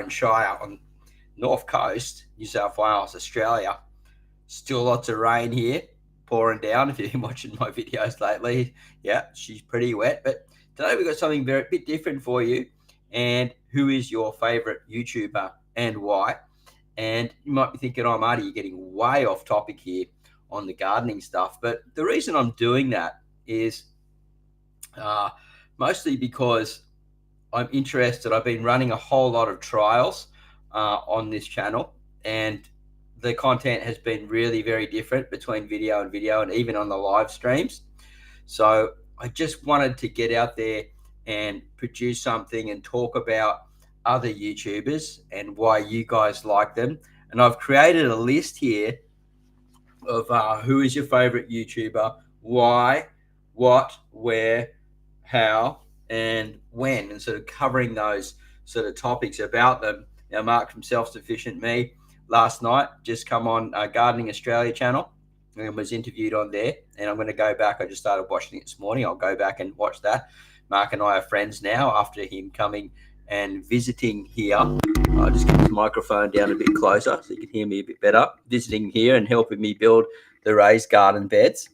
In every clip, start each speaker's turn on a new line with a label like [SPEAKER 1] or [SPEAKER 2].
[SPEAKER 1] Byron Shire on North Coast, New South Wales, Australia. Still lots of rain here, pouring down. If you've been watching my videos lately, yeah, she's pretty wet. But today we've got something a bit different for you. And who is your favorite YouTuber and why? And you might be thinking, oh, Marty, you're getting way off topic here on the gardening stuff. But the reason I'm doing that is mostly because I'm interested. I've been running a whole lot of trials on this channel, and the content has been really very different between video and even on the live streams. So I just wanted to get out there and produce something and talk about other YouTubers and why you guys like them. And I've created a list here of who is your favorite YouTuber, why, what, where, how, and when, and sort of covering those sort of topics about them. Now, Mark from Self-Sufficient Me last night just come on Gardening Australia channel and was interviewed on there. And I'm going to go back. I just started watching it this morning. I'll go back and watch that. Mark and I are friends now after him coming and visiting here. I'll just get the microphone down a bit closer so you can hear me a bit better. Visiting here and helping me build the raised garden beds.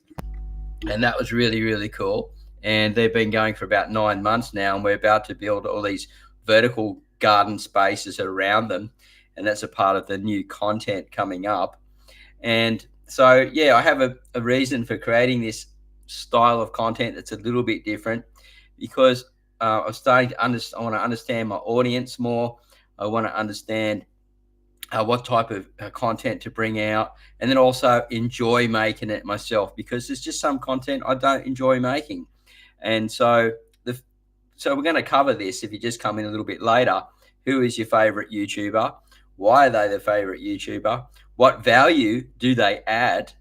[SPEAKER 1] And that was really, really cool. And they've been going for about 9 months now, and we're about to build all these vertical garden spaces around them. And that's a part of the new content coming up. And so, yeah, I have a reason for creating this style of content that's a little bit different, because I'm starting to understand. I want to understand my audience more. I want to understand what type of content to bring out, and then also enjoy making it myself, because there's just some content I don't enjoy making. And so we're going to cover this. If you just come in a little bit later, who is your favorite YouTuber? Why are they the favorite YouTuber? What value do they add?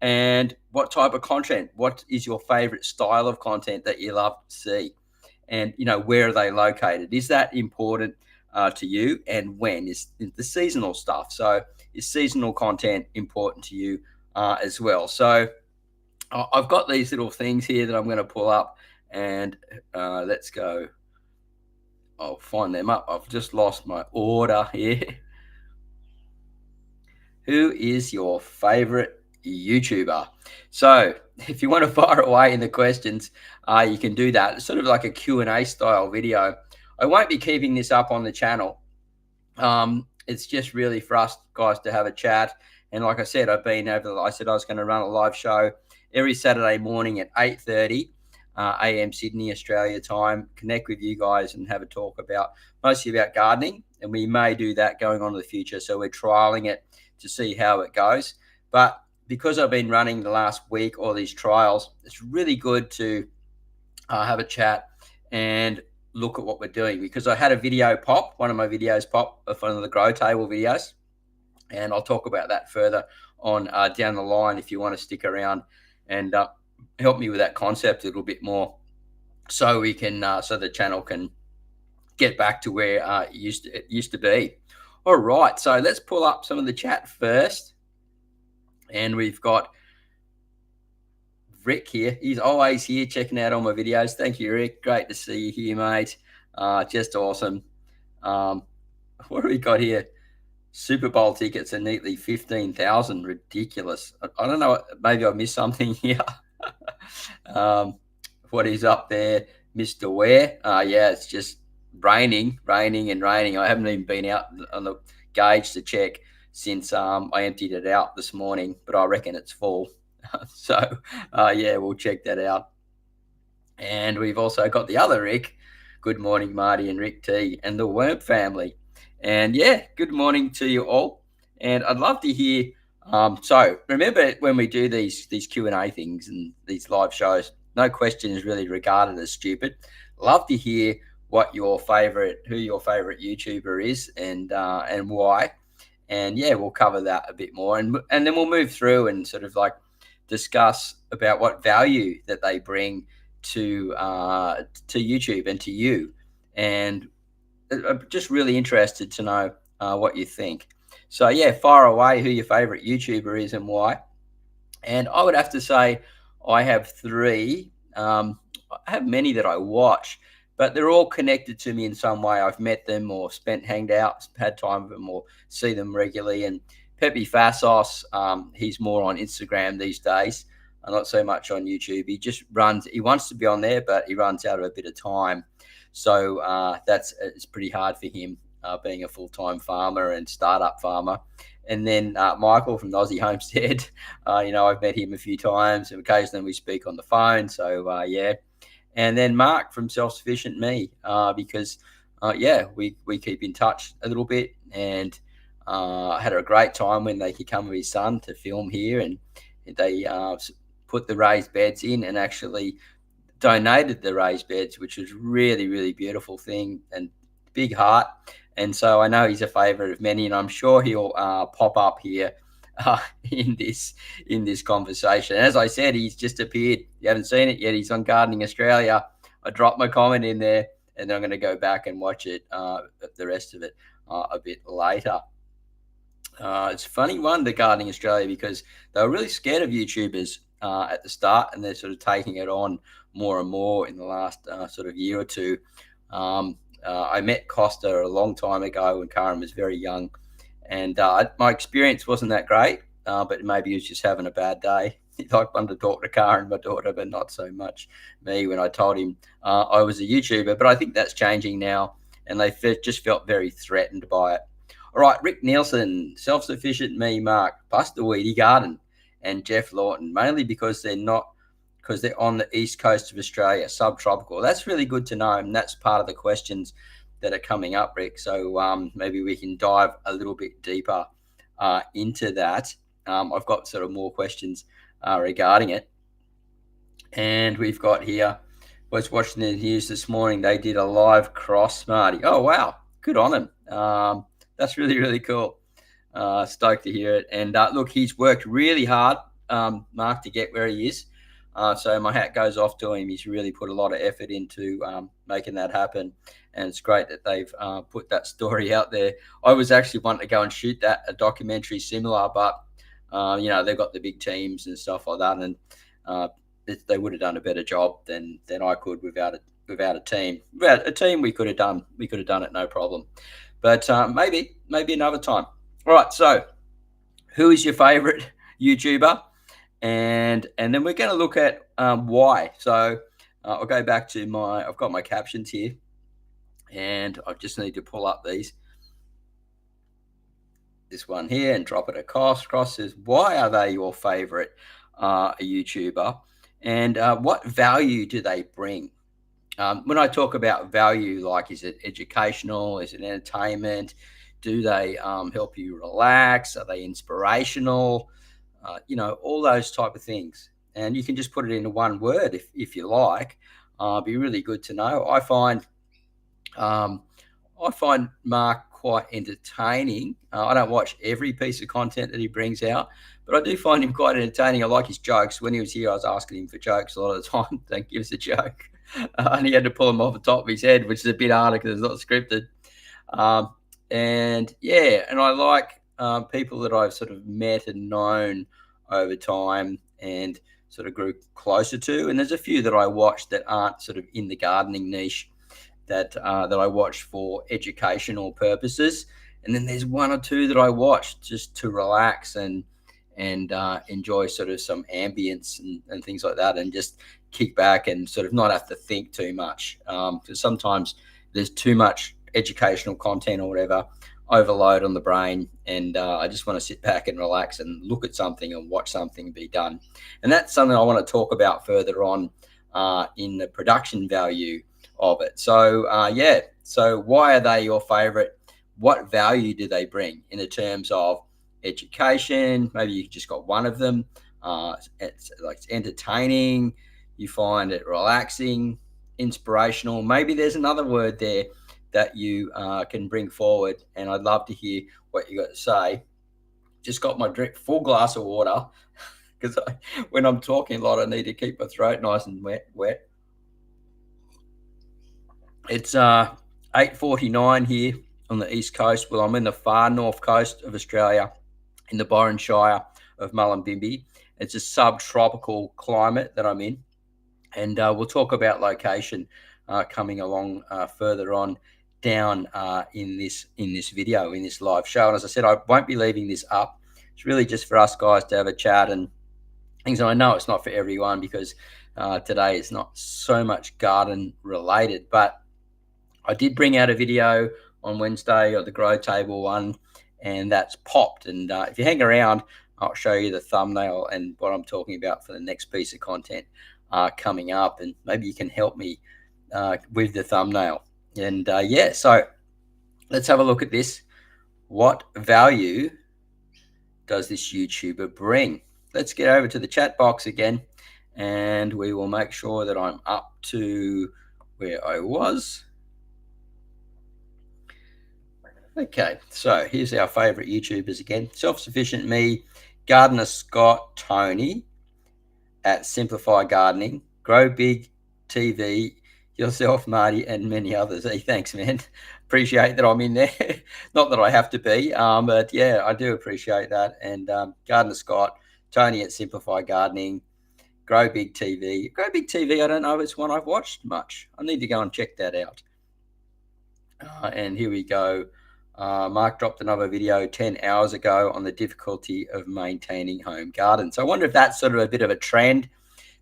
[SPEAKER 1] And what type of content? What is your favorite style of content that you love to see? And, where are they located? Is that important to you? And when is the seasonal stuff? So is seasonal content important to you as well? So I've got these little things here that I'm going to pull up, and let's go. I'll find them up. I've just lost my order here. Who is your favorite YouTuber? So if you want to fire away in the questions, you can do that. It's sort of like a Q&A style video. I won't be keeping this up on the channel. It's just really for us guys to have a chat. And like I said, I said I was going to run a live show every Saturday morning at 8:30 a.m. Sydney, Australia time. Connect with you guys and have a talk mostly about gardening. And we may do that going on in the future. So we're trialing it to see how it goes. But because I've been running the last week all these trials, it's really good to have a chat and look at what we're doing, because I had a video pop, one of my videos pop of one of the grow table videos, and I'll talk about that further on down the line if you want to stick around and help me with that concept a little bit more, so we can so the channel can get back to where it used to be. All right, so let's pull up some of the chat first. And we've got Rick here. He's always here checking out all my videos. Thank you, Rick. Great to see you here, mate. Just awesome. What do we got here? Super Bowl tickets are neatly 15,000. Ridiculous. I don't know. Maybe I missed something here. What is up there? Mr. Ware. Yeah, it's just raining. I haven't even been out on the gauge to check since I emptied it out this morning, but I reckon it's full. So, yeah, we'll check that out. And we've also got the other Rick. Good morning, Marty and Rick T and the Worm family. And, yeah, good morning to you all. And I'd love to hear, so remember when we do these Q&A things and these live shows, no question is really regarded as stupid. Love to hear who your favorite YouTuber is and why. And yeah, we'll cover that a bit more, and then we'll move through and sort of like discuss about what value that they bring to YouTube and to you. And I'm just really interested to know what you think. So yeah, fire away who your favorite YouTuber is and why. And I would have to say I have three. I have many that I watch, but they're all connected to me in some way. I've met them or hanged out, had time with them, or see them regularly. And Pepe Fasos, he's more on Instagram these days, not so much on YouTube. He just runs. He wants to be on there, but he runs out of a bit of time. So it's pretty hard for him, being a full-time farmer and startup farmer. And then Michael from the Aussie Homestead, I've met him a few times, and occasionally we speak on the phone. So yeah. And then Mark from Self-Sufficient Me, because we keep in touch a little bit, and had a great time when they could come with his son to film here, and they put the raised beds in and actually donated the raised beds, which was really, really beautiful thing, and big heart. And so I know he's a favourite of many, and I'm sure he'll pop up here in this conversation. As I said, he's just appeared. You haven't seen it yet. He's on Gardening Australia. I dropped my comment in there, and then I'm going to go back and watch it, the rest of it, a bit later. It's a funny one, the Gardening Australia, because they were really scared of YouTubers at the start, and they're sort of taking it on more and more in the last sort of year or two. I met Costa a long time ago when Karen was very young, and my experience wasn't that great, but maybe he was just having a bad day. He wanted to talk to Karen, my daughter, but not so much me when I told him I was a YouTuber. But I think that's changing now, and they just felt very threatened by it. All right, Rick Nielsen, Self-Sufficient Me, Mark, Buster Weedy Garden, and Jeff Lawton, mainly because they're on the east coast of Australia, subtropical. That's really good to know, and that's part of the questions that are coming up, Rick. So maybe we can dive a little bit deeper into that. I've got sort of more questions regarding it. And we've got here, was watching the news this morning, they did a live cross, Marty. Oh, wow. Good on him. That's really, really cool. Stoked to hear it. And look, he's worked really hard, Mark, to get where he is. So my hat goes off to him. He's really put a lot of effort into making that happen. And it's great that they've put that story out there. I was actually wanting to go and shoot a documentary similar, but, they've got the big teams and stuff like that. And they would have done a better job than I could without a team. Without a team, we could have done it, no problem. But maybe another time. All right, so who is your favorite YouTuber? And then we're going to look at why. So I'll go back to I've got my captions here, and I just need to pull up this one here and drop it across. Cross says, why are they your favorite YouTuber, and what value do they bring? When I talk about value, like, is it educational? Is it entertainment? Do they help you relax? Are they inspirational? All those type of things. And you can just put it into one word if you like. Be really good to know. I find Mark quite entertaining. I don't watch every piece of content that he brings out, but I do find him quite entertaining. I like his jokes. When he was here, I was asking him for jokes a lot of the time. Don't give us a joke. And he had to pull them off the top of his head, which is a bit harder because it's not scripted. And I like people that I've sort of met and known over time and sort of grew closer to. And there's a few that I watch that aren't sort of in the gardening niche that I watch for educational purposes. And then there's one or two that I watch just to relax and enjoy sort of some ambience and things like that, and just kick back and sort of not have to think too much. Because sometimes there's too much educational content or whatever, overload on the brain, and I just want to sit back and relax and look at something and watch something be done. And that's something I want to talk about further on in the production value of it. So so why are they your favorite? What value do they bring in the terms of education? Maybe you just got one of them. It's entertaining. You find it relaxing, inspirational. Maybe there's another word there that you can bring forward, and I'd love to hear what you got to say. Just got my full glass of water because when I'm talking a lot, I need to keep my throat nice and wet. It's 8:49 here on the east coast. Well, I'm in the far north coast of Australia, in the Byron Shire of Mullumbimby. It's a subtropical climate that I'm in, and we'll talk about location coming along further on down in this video, in this live show. And as I said, I won't be leaving this up. It's really just for us guys to have a chat and things. And I know it's not for everyone because today it's not so much garden related, but I did bring out a video on Wednesday, or the grow table one, and that's popped. And if you hang around, I'll show you the thumbnail and what I'm talking about for the next piece of content coming up, and maybe you can help me with the thumbnail. And yeah, so let's have a look at this. What value does this YouTuber bring? Let's get over to the chat box again, and we will make sure that I'm up to where I was. Okay, so here's our favorite YouTubers again. Self-Sufficient Me, Gardener Scott, Tony at Simplify Gardening, Grow Big TV, yourself, Marty, and many others. Hey, thanks, man. Appreciate that I'm in there. Not that I have to be, but yeah, I do appreciate that. And Gardener Scott, Tony at Simplify Gardening, Grow Big TV. Grow Big TV, I don't know if it's one I've watched much. I need to go and check that out. And here we go. Mark dropped another video 10 hours ago on the difficulty of maintaining home gardens. So I wonder if that's sort of a bit of a trend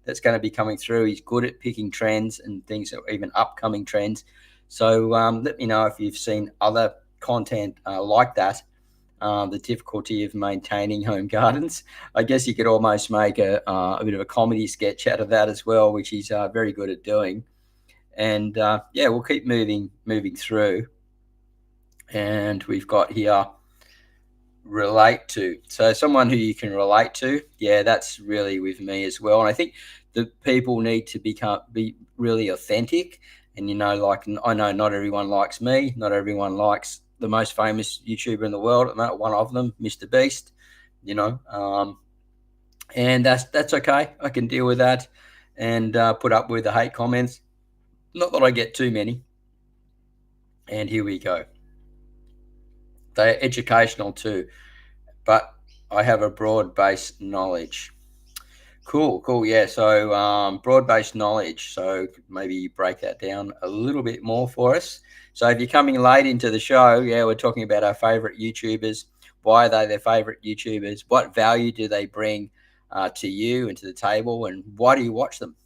[SPEAKER 1] that's going to be coming through. He's good at picking trends and things, or even upcoming trends. So let me know if you've seen other content like that, the difficulty of maintaining home gardens. I guess you could almost make a bit of a comedy sketch out of that as well, which he's very good at doing. And yeah, we'll keep moving through. And we've got here relate to. So someone who you can relate to. Yeah, that's really with me as well. And I think the people need to be really authentic. And, you know, like, I know not everyone likes me. Not everyone likes the most famous YouTuber in the world. One of them, Mr. Beast, you know. And that's okay. I can deal with that and put up with the hate comments. Not that I get too many. And here we go. They're educational too, but I have a broad-based knowledge. Cool. Yeah, so broad-based knowledge. So maybe break that down a little bit more for us. So if you're coming late into the show, yeah, we're talking about our favorite YouTubers. Why are they their favorite YouTubers? What value do they bring to you and to the table? And why do you watch them?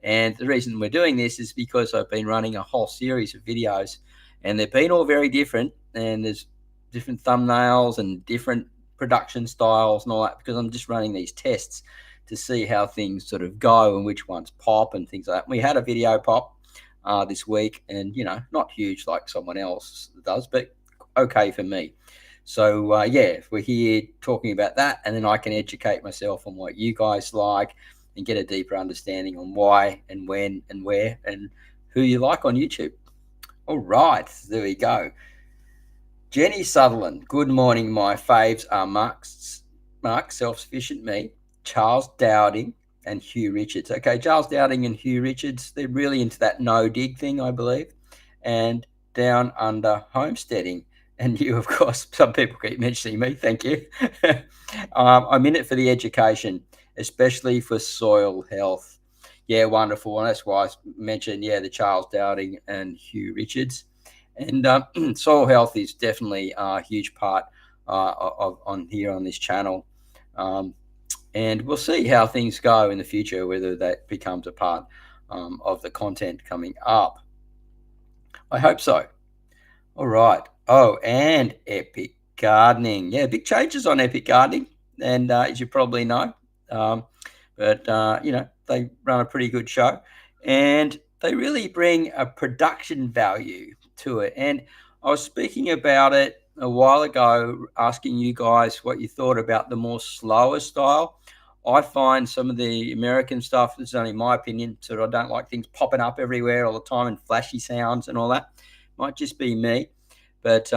[SPEAKER 1] And the reason we're doing this is because I've been running a whole series of videos, and they've been all very different, and there's different thumbnails and different production styles and all that, because I'm just running these tests to see how things sort of go and which ones pop and things like that. We had a video pop this week, and, you know, not huge like someone else does, but okay for me. So, yeah, we're here talking about that, and then I can educate myself on what you guys like and get a deeper understanding on why and when and where and who you like on YouTube. All right, there we go. Jenny Sutherland, good morning. My faves are Mark, Self-Sufficient Me, Charles Dowding, and Hugh Richards. Okay, Charles Dowding and Hugh Richards, they're really into that no-dig thing, I believe, and Down Under Homesteading. And you, of course, some people keep mentioning me. Thank you. I'm in it for the education, especially for soil health. Yeah, wonderful. And that's why I mentioned, yeah, the Charles Dowding and Hugh Richards. And soil health is definitely a huge part on here on this channel. And we'll see how things go in the future, whether that becomes a part of the content coming up. I hope so. All right. Oh, and Epic Gardening. Yeah, big changes on Epic Gardening. And as you probably know, but, you know, they run a pretty good show, and they really bring a production value to it. And I was speaking about it a while ago, asking you guys what you thought about the more slower style. I find some of the American stuff, this is only my opinion, so I don't like things popping up everywhere all the time and flashy sounds and all that. Might just be me, but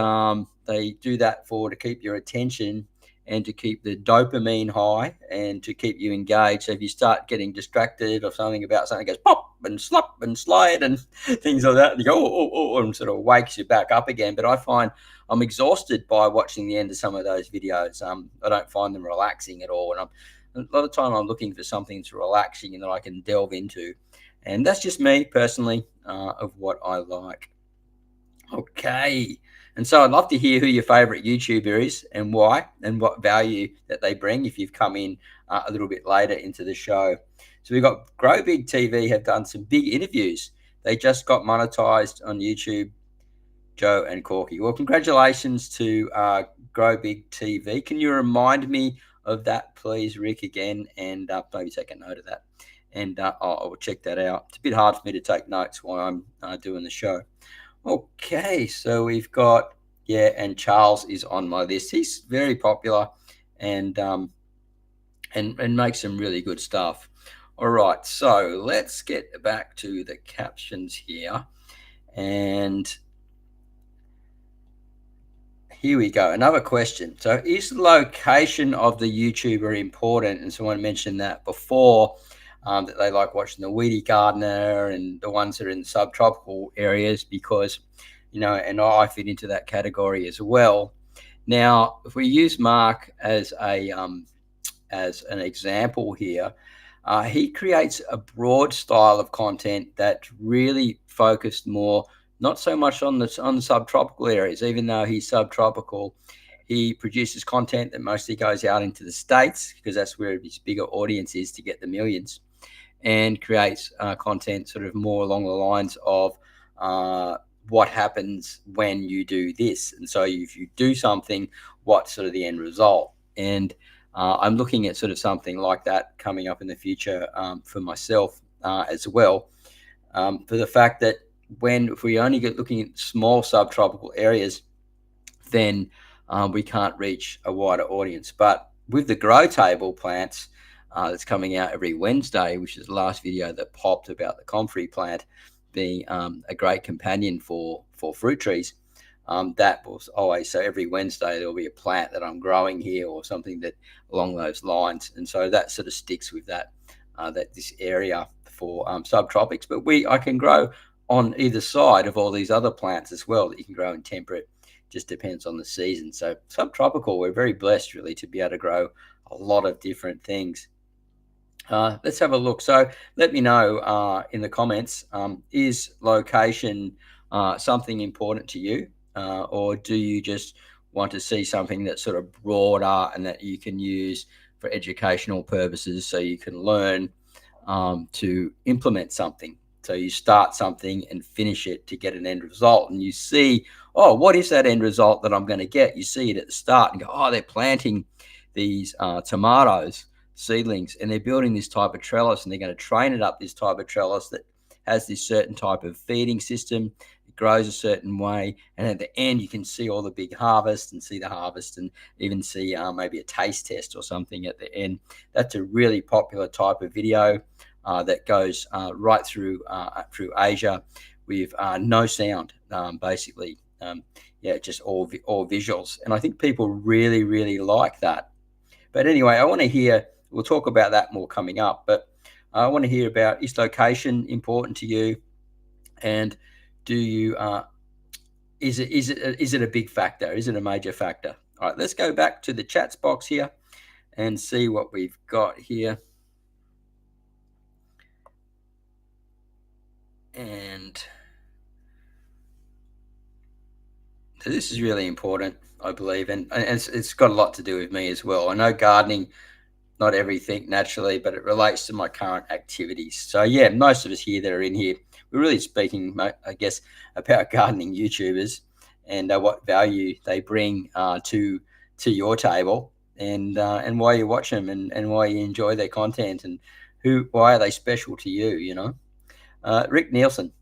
[SPEAKER 1] they do that to keep your attention and to keep the dopamine high and to keep you engaged. So if you start getting distracted or something about something, it goes pop and slop and slide and things like that, and you go, oh, and sort of wakes you back up again. But I find I'm exhausted by watching the end of some of those videos. I don't find them relaxing at all. And a lot of time I'm looking for something that's relaxing and that I can delve into. And that's just me personally. of what I like. Okay. And so I'd love to hear who your favorite YouTuber is and why, and what value that they bring if you've come in a little bit later into the show. So we've got Grow Big TV have done some big interviews. They just got monetized on YouTube, Joe and Corky. Well, congratulations to Grow Big TV. Can you remind me of that, please, Rick, again, and maybe take a note of that. And I'll check that out. It's a bit hard for me to take notes while I'm doing the show. Okay, so we've got, yeah, and Charles is on my list. He's very popular and makes some really good stuff. All right, so let's get back to the captions here. And here we go. Another question. So is the location of the YouTuber important? And someone mentioned that before, that they like watching the Weedy Gardener and the ones that are in subtropical areas because, and I fit into that category as well. Now, if we use Mark as an example here, he creates a broad style of content that's really focused more, not so much on the subtropical areas. Even though he's subtropical, he produces content that mostly goes out into the States because that's where his bigger audience is to get the millions, and creates content sort of more along the lines of what happens when you do this. And so if you do something, what's sort of the end result? And I'm looking at sort of something like that coming up in the future for myself as well, for the fact that if we only get looking at small subtropical areas, then we can't reach a wider audience. But with the grow table plants that's coming out every Wednesday, which is the last video that popped about the comfrey plant being a great companion for fruit trees, that was always, so every Wednesday there'll be a plant that I'm growing here or something that along those lines. And so that sort of sticks with that this area for subtropics. But I can grow on either side of all these other plants as well that you can grow in temperate. Just depends on the season. So subtropical, we're very blessed really to be able to grow a lot of different things. Let's have a look. So let me know in the comments, is location something important to you? Or do you just want to see something that's sort of broader and that you can use for educational purposes so you can learn to implement something? So you start something and finish it to get an end result, and you see, oh, what is that end result that I'm going to get? You see it at the start and go, oh, they're planting these tomatoes seedlings and they're building this type of trellis and they're going to train it up this type of trellis that has this certain type of feeding system. It grows a certain way, and at the end you can see all the big harvest and see the harvest and even see maybe a taste test or something at the end. That's a really popular type of video that goes right through Asia with no sound, basically. Just all visuals. And I think people really, really like that. But anyway, I want to hear, we'll talk about that more coming up, but I want to hear about, is location important to you? And do you, is it a big factor? Is it a major factor? All right, let's go back to the chats box here and see what we've got here. And so this is really important, I believe, and it's got a lot to do with me as well. I know gardening, not everything naturally, but it relates to my current activities. So yeah, most of us here that are in here, we're really speaking, I guess, about gardening YouTubers and what value they bring to your table, and why you watch them, and why you enjoy their content, and why are they special to you? Rick Nielsen,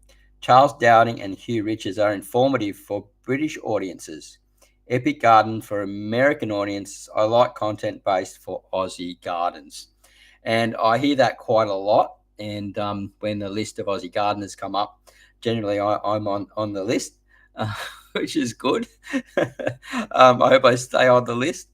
[SPEAKER 1] Charles Dowding and Hugh Richards are informative for British audiences. Epic Garden for American audience. I like content based for Aussie gardens. And I hear that quite a lot. And when the list of Aussie gardeners come up, generally I'm on the list, which is good. I hope I stay on the list.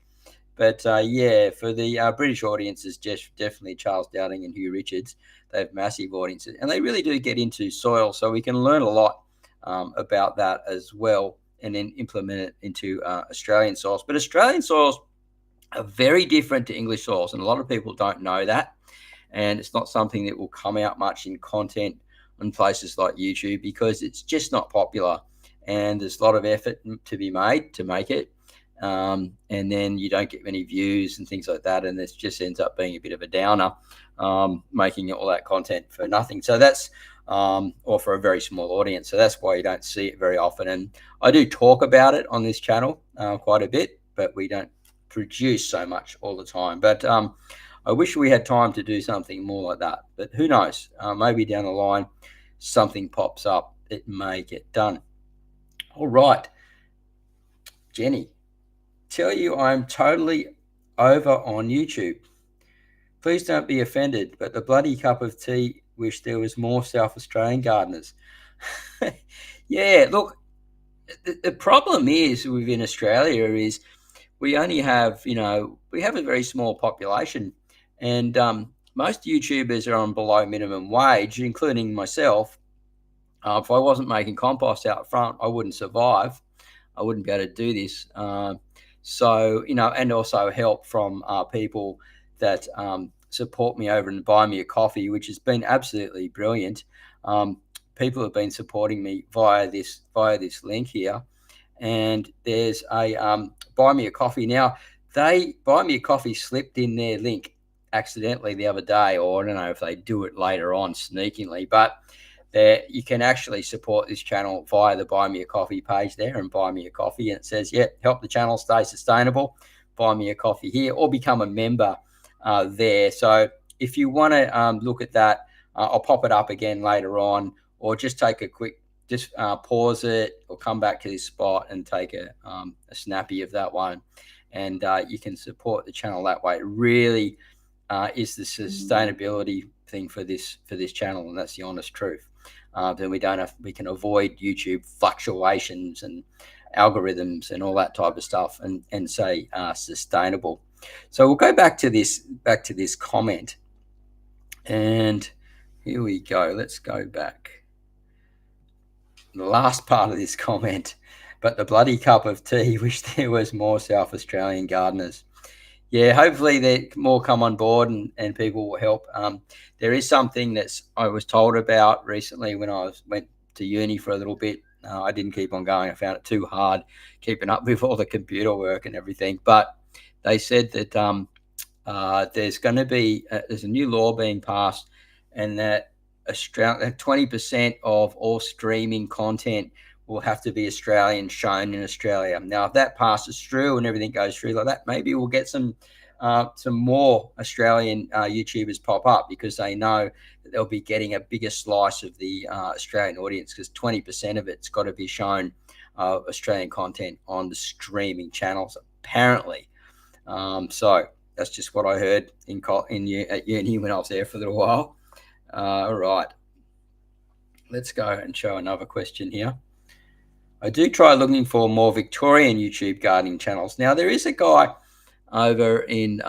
[SPEAKER 1] But for the British audiences, definitely Charles Dowding and Hugh Richards. They have massive audiences, and they really do get into soil, so we can learn a lot about that as well, and then implement it into Australian soils. But Australian soils are very different to English soils, and a lot of people don't know that. And it's not something that will come out much in content on places like YouTube because it's just not popular, and there's a lot of effort to be made to make it. And then you don't get many views and things like that, and it just ends up being a bit of a downer, making all that content for nothing. So that's or for a very small audience. So that's why you don't see it very often. And I do talk about it on this channel quite a bit, but we don't produce so much all the time. But I wish we had time to do something more like that. But who knows? Maybe down the line something pops up. It may get done. All right, Jenny, tell you I'm totally over on YouTube. Please don't be offended, but the bloody cup of tea wish there was more South Australian gardeners. Yeah, look, the problem is within Australia is we only have, we have a very small population, and most YouTubers are on below minimum wage, including myself. If I wasn't making compost out front, I wouldn't survive. I wouldn't be able to do this. So, and also help from people that support me over and buy me a coffee, which has been absolutely brilliant. People have been supporting me via this link here, and there's a buy me a coffee. Now, they buy me a coffee slipped in their link accidentally the other day, or I don't know if they do it later on sneakingly, but you can actually support this channel via the Buy Me a Coffee page there, and buy me a coffee, and it says, yeah, help the channel stay sustainable, buy me a coffee here, or become a member there. So if you want to look at that, I'll pop it up again later on, or just take a quick, pause it or come back to this spot and take a snappy of that one, and you can support the channel that way. It really is the sustainability thing for this channel, and that's the honest truth. Then we can avoid YouTube fluctuations and algorithms and all that type of stuff, and say sustainable. So we'll go back to this comment, and here we go. Let's go back. The last part of this comment, but the bloody cup of tea wish there was more South Australian gardeners. Yeah, hopefully that more come on board, and people will help. There is something I was told about recently when I went to uni for a little bit. I didn't keep on going. I found it too hard keeping up with all the computer work and everything. But they said that there's going to be there's a new law being passed, and that 20% of all streaming content will have to be Australian, shown in Australia. Now, if that passes through and everything goes through like that, maybe we'll get some more Australian YouTubers pop up, because they know that they'll be getting a bigger slice of the Australian audience, because 20% of it's got to be shown Australian content on the streaming channels, apparently. So that's just what I heard at uni when I was there for a little while. All right, let's go and show another question here. I do try looking for more Victorian YouTube gardening channels. Now, there is a guy over in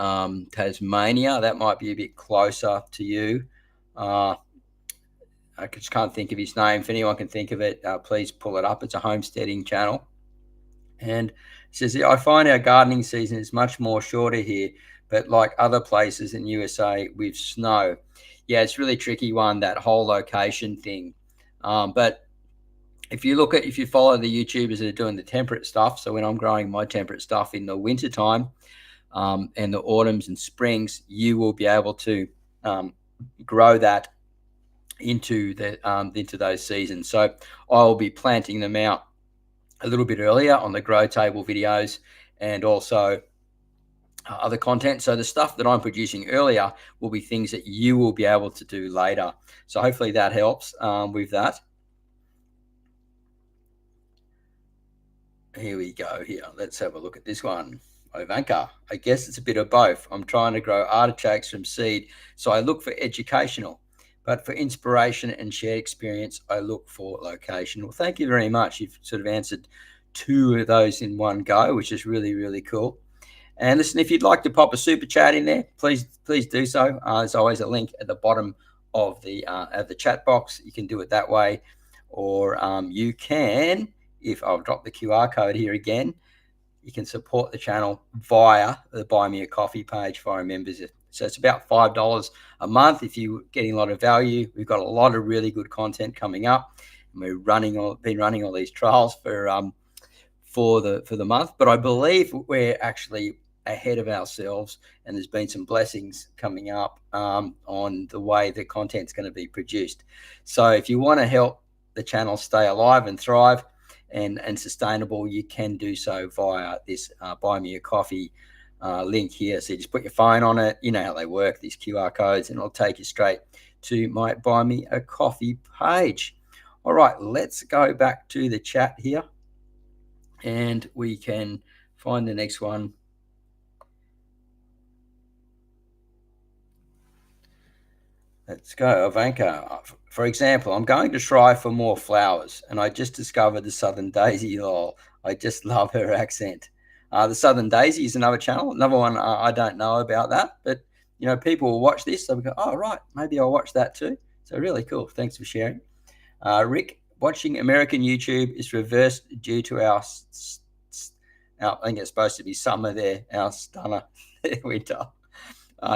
[SPEAKER 1] Tasmania that might be a bit closer to you. I just can't think of his name. If anyone can think of it, please pull it up. It's a homesteading channel. And it says, I find our gardening season is much more shorter here, but like other places in USA with snow. Yeah, it's really tricky one, that whole location thing. But if you follow the YouTubers that are doing the temperate stuff, so when I'm growing my temperate stuff in the winter time and the autumns and springs, you will be able to grow that into those seasons. So I'll be planting them out a little bit earlier on the grow table videos, and also other content. So the stuff that I'm producing earlier will be things that you will be able to do later. So hopefully that helps with that. Here we go. Here, let's have a look at this one. Ivanka, I guess it's a bit of both. I'm trying to grow artichokes from seed, so I look for educational, but for inspiration and shared experience, I look for location. Well, thank you very much. You've sort of answered two of those in one go, which is really, really cool. And listen, if you'd like to pop a super chat in there, please do so. There's always a link at the bottom of the chat box. You can do it that way, or you can, if I'll drop the QR code here again, you can support the channel via the Buy Me a Coffee page for our members So it's about $5 a month if you're getting a lot of value. We've got a lot of really good content coming up, and we're been running all these trials for the month. But I believe we're actually ahead of ourselves, and there's been some blessings coming up on the way the content's going to be produced. So if you want to help the channel stay alive and thrive and sustainable, you can do so via this buy me a coffee link here. So you just put your phone on it, you know how they work, these QR codes, and it'll take you straight to my buy me a coffee page. All right, let's go back to the chat here, and we can find the next one. Let's go, Ivanka. For example, I'm going to try for more flowers, and I just discovered the Southern Daisy. Lol, I just love her accent. The Southern Daisy is another channel, another one I don't know about that, but you know, people will watch this, they'll go, oh right, maybe I'll watch that too. So really cool. Thanks for sharing. Rick, watching American YouTube is reversed due to our I think it's supposed to be summer there, our stunner winter.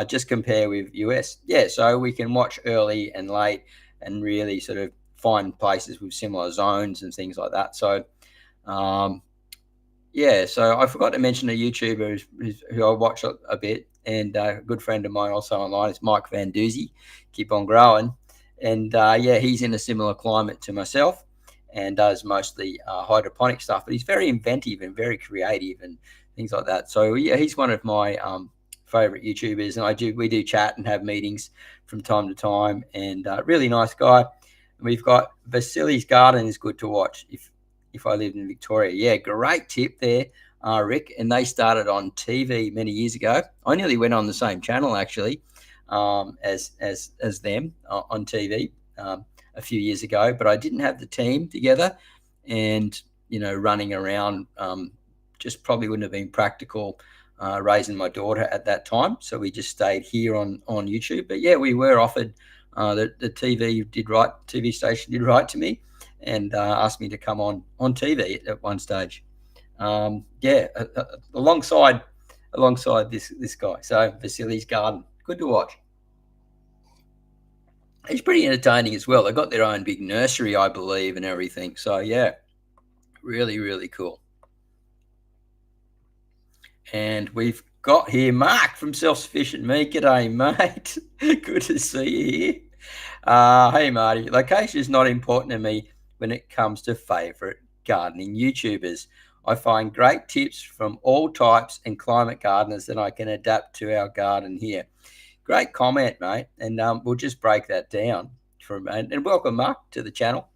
[SPEAKER 1] Just compare with US. Yeah, so we can watch early and late and really sort of find places with similar zones and things like that. So, yeah, so I forgot to mention a YouTuber who I watch a bit, and a good friend of mine also online is Mike Van Doozy. Keep on growing. And yeah, he's in a similar climate to myself and does mostly hydroponic stuff, but he's very inventive and very creative and things like that. So yeah, he's one of my favorite YouTubers, and we do chat and have meetings from time to time, and really nice guy. And we've got Vasily's Garden is good to watch if I lived in Victoria. Yeah, great tip there, Rick. And they started on TV many years ago. I nearly went on the same channel actually as them on TV a few years ago, but I didn't have the team together, and you know, running around just probably wouldn't have been practical. Raising my daughter at that time, so we just stayed here on YouTube. But yeah, we were offered the TV station did write to me and asked me to come on TV at one stage. Yeah, alongside this guy. So Vasily's Garden, good to watch. It's pretty entertaining as well. They got their own big nursery, I believe, and everything. So yeah, really cool. And we've got here Mark from Self-Sufficient Me. G'day, mate. Good to see you here. Hey, Marty. Location is not important to me when it comes to favourite gardening YouTubers. I find great tips from all types and climate gardeners that I can adapt to our garden here. Great comment, mate. And we'll just break that down for a moment. And welcome, Mark, to the channel.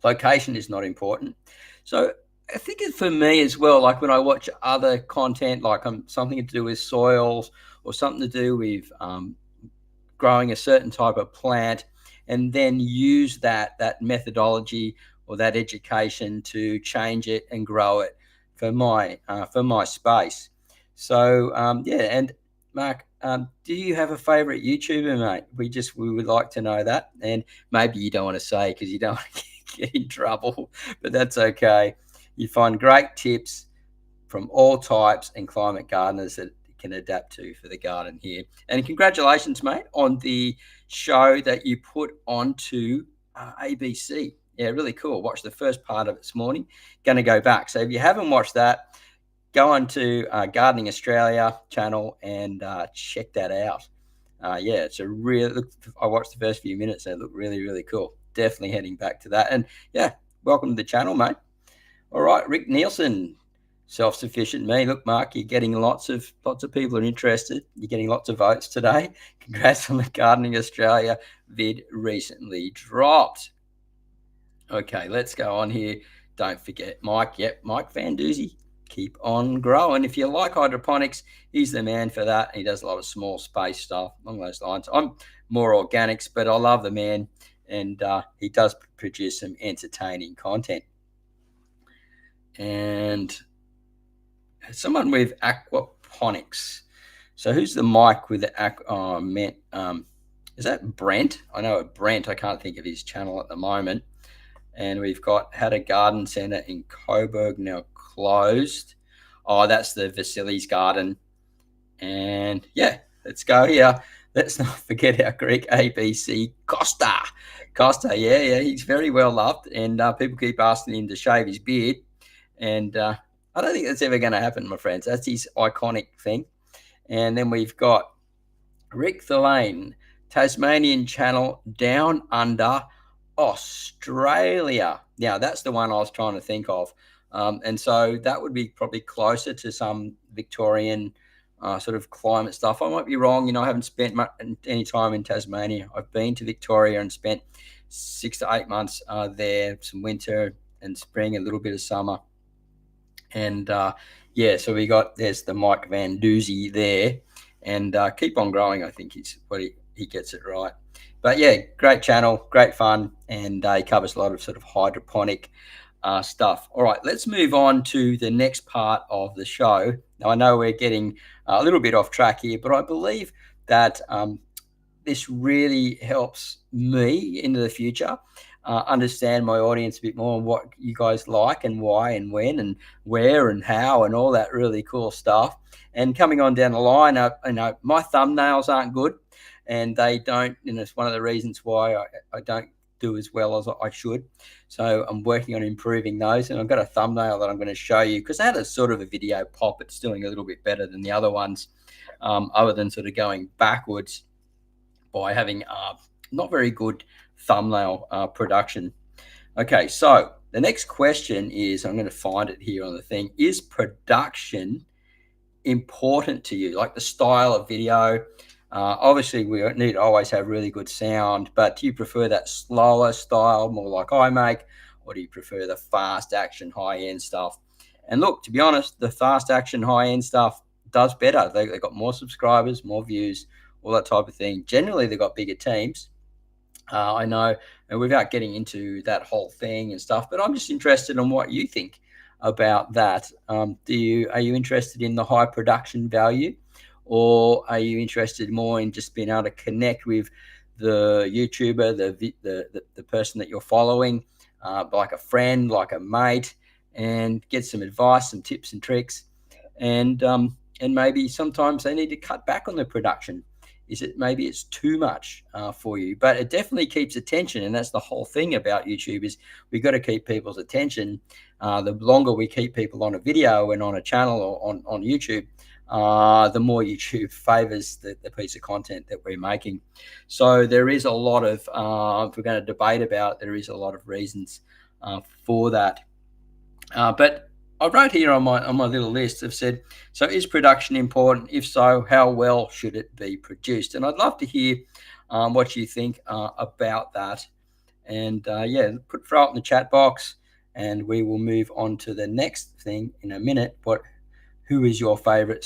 [SPEAKER 1] Location is not important. So I think it for me as well, like when I watch other content, like something to do with soils or something to do with growing a certain type of plant, and then use that methodology or that education to change it and grow it for my space. So yeah, and Mark, do you have a favorite YouTuber, mate? We would like to know that, and maybe you don't want to say because you don't want to get in trouble, but that's okay. You find great tips from all types and climate gardeners that you can adapt to for the garden here. And congratulations, mate, on the show that you put onto ABC. Yeah, really cool. Watched the first part of it this morning. Going to go back. So if you haven't watched that, go on to Gardening Australia channel and check that out. Yeah, it's a real. I watched the first few minutes and it looked really cool. Definitely heading back to that. And yeah, welcome to the channel, mate. All right, Rick Nielsen, Self-Sufficient Me. Look, Mark, you're getting lots of people are interested. You're getting lots of votes today. Congrats on the Gardening Australia vid recently dropped. Okay, let's go on here. Don't forget Mike. Yep, Mike Van Doozy. Keep on growing. If you like hydroponics, he's the man for that. He does a lot of small space stuff along those lines. I'm more organics, but I love the man, and he does produce some entertaining content. And someone with aquaponics. So who's the Mike with the is that Brent? I know Brent. I can't think of his channel at the moment. And we've got Had a Garden Centre in Coburg, now closed. Oh, that's the Vasily's Garden. And yeah, Let's go here. Let's not forget our Greek ABC, Costa. Costa, yeah, he's very well loved, and people keep asking him to shave his beard, and I don't think that's ever going to happen, my friends. That's his iconic thing. And then we've got Rick the Lane, Tasmanian Channel, Down Under, Australia. Now, that's the one I was trying to think of. And so that would be probably closer to some Victorian sort of climate stuff. I might be wrong. I haven't spent any time in Tasmania. I've been to Victoria and spent 6 to 8 months there, some winter and spring, a little bit of summer. And so there's the Mike Van Doozy there. And Keep On Growing, I think is what he gets it right. But yeah, great channel, great fun, and he covers a lot of sort of hydroponic stuff. All right, let's move on to the next part of the show. Now, I know we're getting a little bit off track here, but I believe that this really helps me into the future understand my audience a bit more and what you guys like and why and when and where and how and all that really cool stuff. And coming on down the line, my thumbnails aren't good, and they don't. It's one of the reasons why I don't do as well as I should. So I'm working on improving those, and I've got a thumbnail that I'm going to show you because I had a sort of a video pop. It's doing a little bit better than the other ones, other than sort of going backwards by having not very good thumbnail production. Okay, so the next question is, I'm going to find it here on the thing. Is production important to you? Like the style of video? Obviously, we need to always have really good sound, but do you prefer that slower style, more like I make, or do you prefer the fast action, high-end stuff? And look, to be honest, the fast action, high-end stuff does better. They've got more subscribers, more views, all that type of thing. Generally, they've got bigger teams. I know, and without getting into that whole thing and stuff, but I'm just interested in what you think about that. Are you interested in the high production value, or are you interested more in just being able to connect with the YouTuber, the person that you're following, like a friend, like a mate, and get some advice, some tips and tricks, and maybe sometimes they need to cut back on the production. Maybe it's too much for you, but it definitely keeps attention, and that's the whole thing about YouTube is we've got to keep people's attention. The longer we keep people on a video and on a channel or on YouTube, the more YouTube favors the piece of content that we're making. So there is a lot of, if we're going to debate about it, there is a lot of reasons for that. But I wrote here on my little list. I've said, so is production important? If so, how well should it be produced? And I'd love to hear what you think about that. And throw it in the chat box, and we will move on to the next thing in a minute. What is your favorite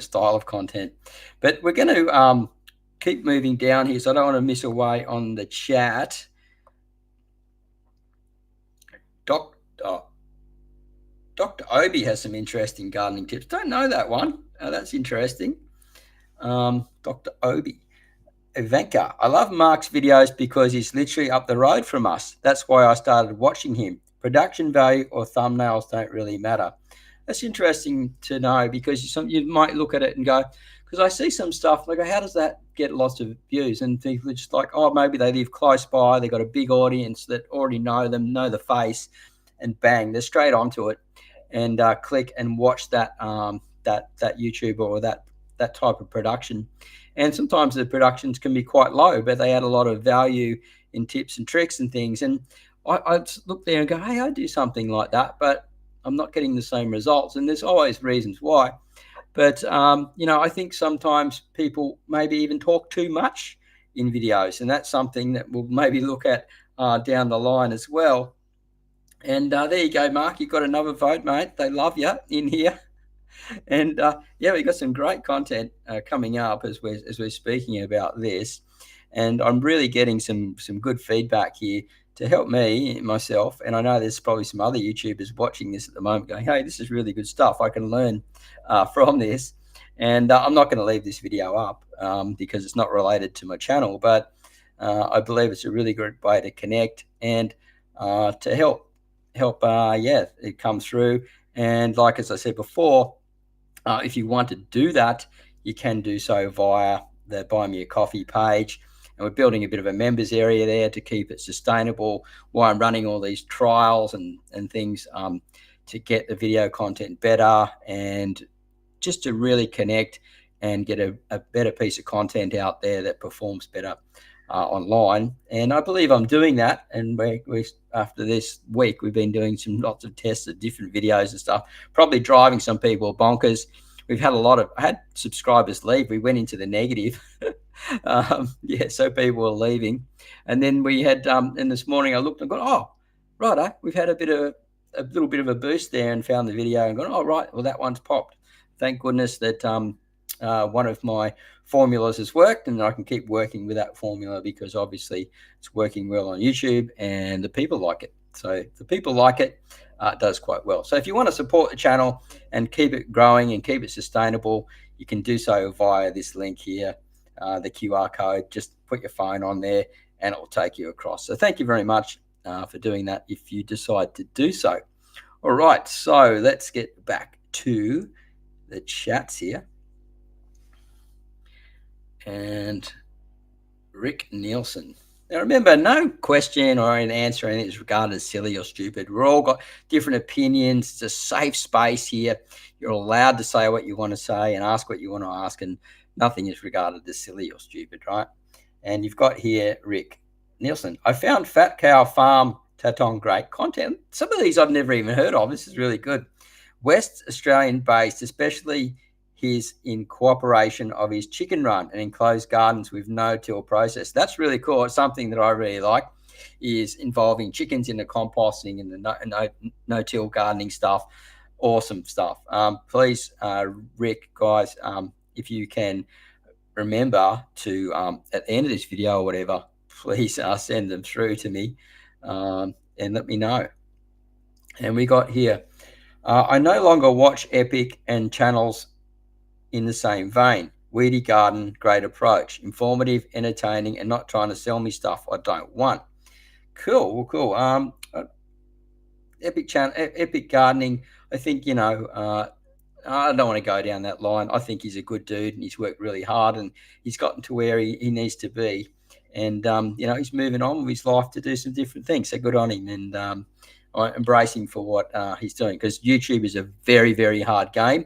[SPEAKER 1] style of content? But we're going to keep moving down here, so I don't want to miss away on the chat. Dr. Obi has some interesting gardening tips. Don't know that one. That's interesting. Dr. Obi. Ivanka. I love Mark's videos because he's literally up the road from us. That's why I started watching him. Production value or thumbnails don't really matter. That's interesting to know, because you might look at it and go, because I see some stuff like, how does that get lots of views? And people are just like, oh, maybe they live close by. They've got a big audience that already know them, know the face, and bang, they're straight onto it. And click and watch that YouTuber or that type of production. And sometimes the productions can be quite low, but they add a lot of value in tips and tricks and things. And I look there and go, hey, I do something like that, but I'm not getting the same results. And there's always reasons why. But, I think sometimes people maybe even talk too much in videos. And that's something that we'll maybe look at down the line as well. And there you go, Mark. You've got another vote, mate. They love you in here. And we've got some great content coming up as we're speaking about this. And I'm really getting some good feedback here to help me, myself. And I know there's probably some other YouTubers watching this at the moment going, hey, this is really good stuff. I can learn from this. And I'm not going to leave this video up because it's not related to my channel. But I believe it's a really good way to connect and to help it come through. And like as I said before, if you want to do that, you can do so via the Buy Me a Coffee page. And we're building a bit of a members area there to keep it sustainable while I'm running all these trials and things to get the video content better and just to really connect and get a better piece of content out there that performs better online. And I believe I'm doing that. And we after this week, we've been doing lots of tests of different videos and stuff, probably driving some people bonkers. We've had I had subscribers leave. We went into the negative. So people were leaving. And then we had, and this morning I looked and gone, oh, righto, we've had a little bit of a boost there and found the video and gone, oh, right, well, that one's popped. Thank goodness that one of my formulas has worked, and I can keep working with that formula because obviously it's working well on YouTube and the people like it. So if the people like it, it does quite well. So if you want to support the channel and keep it growing and keep it sustainable, you can do so via this link here, the QR code. Just put your phone on there and it will take you across. So thank you very much for doing that if you decide to do so. All right, so let's get back to the chats here. And Rick Nielsen. Now remember, no question or an answer or anything is regarded as silly or stupid. We're all got different opinions. It's a safe space here. You're allowed to say what you want to say and ask what you want to ask, and nothing is regarded as silly or stupid, right? And you've got here Rick Nielsen. I found Fat Cow Farm Tatong great content. Some of these I've never even heard of. This is really good. West Australian based, especially his in cooperation of his chicken run and enclosed gardens with no-till process. That's really cool. It's something that I really like, is involving chickens in the composting and the no-till gardening stuff. Awesome stuff. Please, Rick, guys, if you can remember to, at the end of this video or whatever, please send them through to me and let me know. And we got here, I no longer watch Epic and channels in the same vein. Weedy Garden, great approach. Informative, entertaining, and not trying to sell me stuff I don't want. Cool. Epic Gardening, I think, I don't want to go down that line. I think he's a good dude and he's worked really hard and he's gotten to where he needs to be. And, he's moving on with his life to do some different things. So good on him. And I embrace him for what he's doing, because YouTube is a very, very hard game.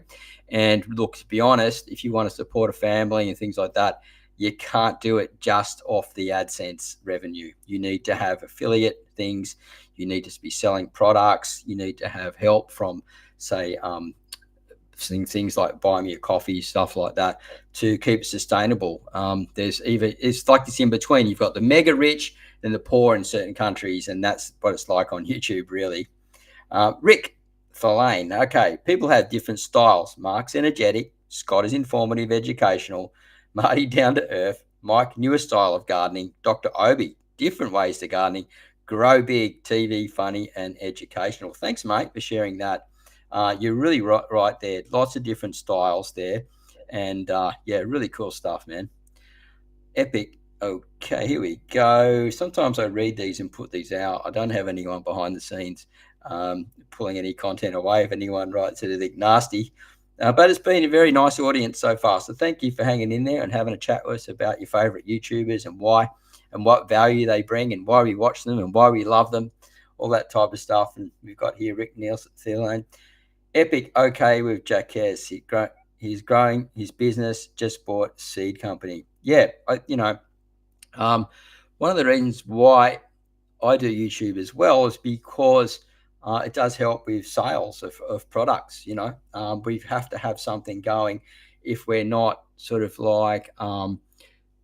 [SPEAKER 1] And look, to be honest, if you want to support a family and things like that, you can't do it just off the AdSense revenue. You need to have affiliate things. You need to be selling products. You need to have help from, say, things like Buy Me a Coffee, stuff like that, to keep it sustainable. It's like this in between. You've got the mega rich and the poor in certain countries, and that's what it's like on YouTube, really. Rick Verlaine. Okay, people have different styles. Mark's energetic, Scott is informative, educational, Marty down to earth, Mike newer style of gardening, Dr. Obi different ways to gardening, Grow Big, TV, funny and educational. Thanks, mate, for sharing that. You're really right there. Lots of different styles there, and really cool stuff, man. Epic. Okay, here we go. Sometimes I read these and put these out. I don't have anyone behind the scenes pulling any content away if anyone writes anything nasty. But it's been a very nice audience so far. So thank you for hanging in there and having a chat with us about your favorite YouTubers and why and what value they bring and why we watch them and why we love them, all that type of stuff. And we've got here Rick Nielsen. Epic, okay with Jacques. He's growing his business, just bought a seed company. Yeah, one of the reasons why I do YouTube as well is because it does help with sales of products. We have to have something going. If we're not sort of like,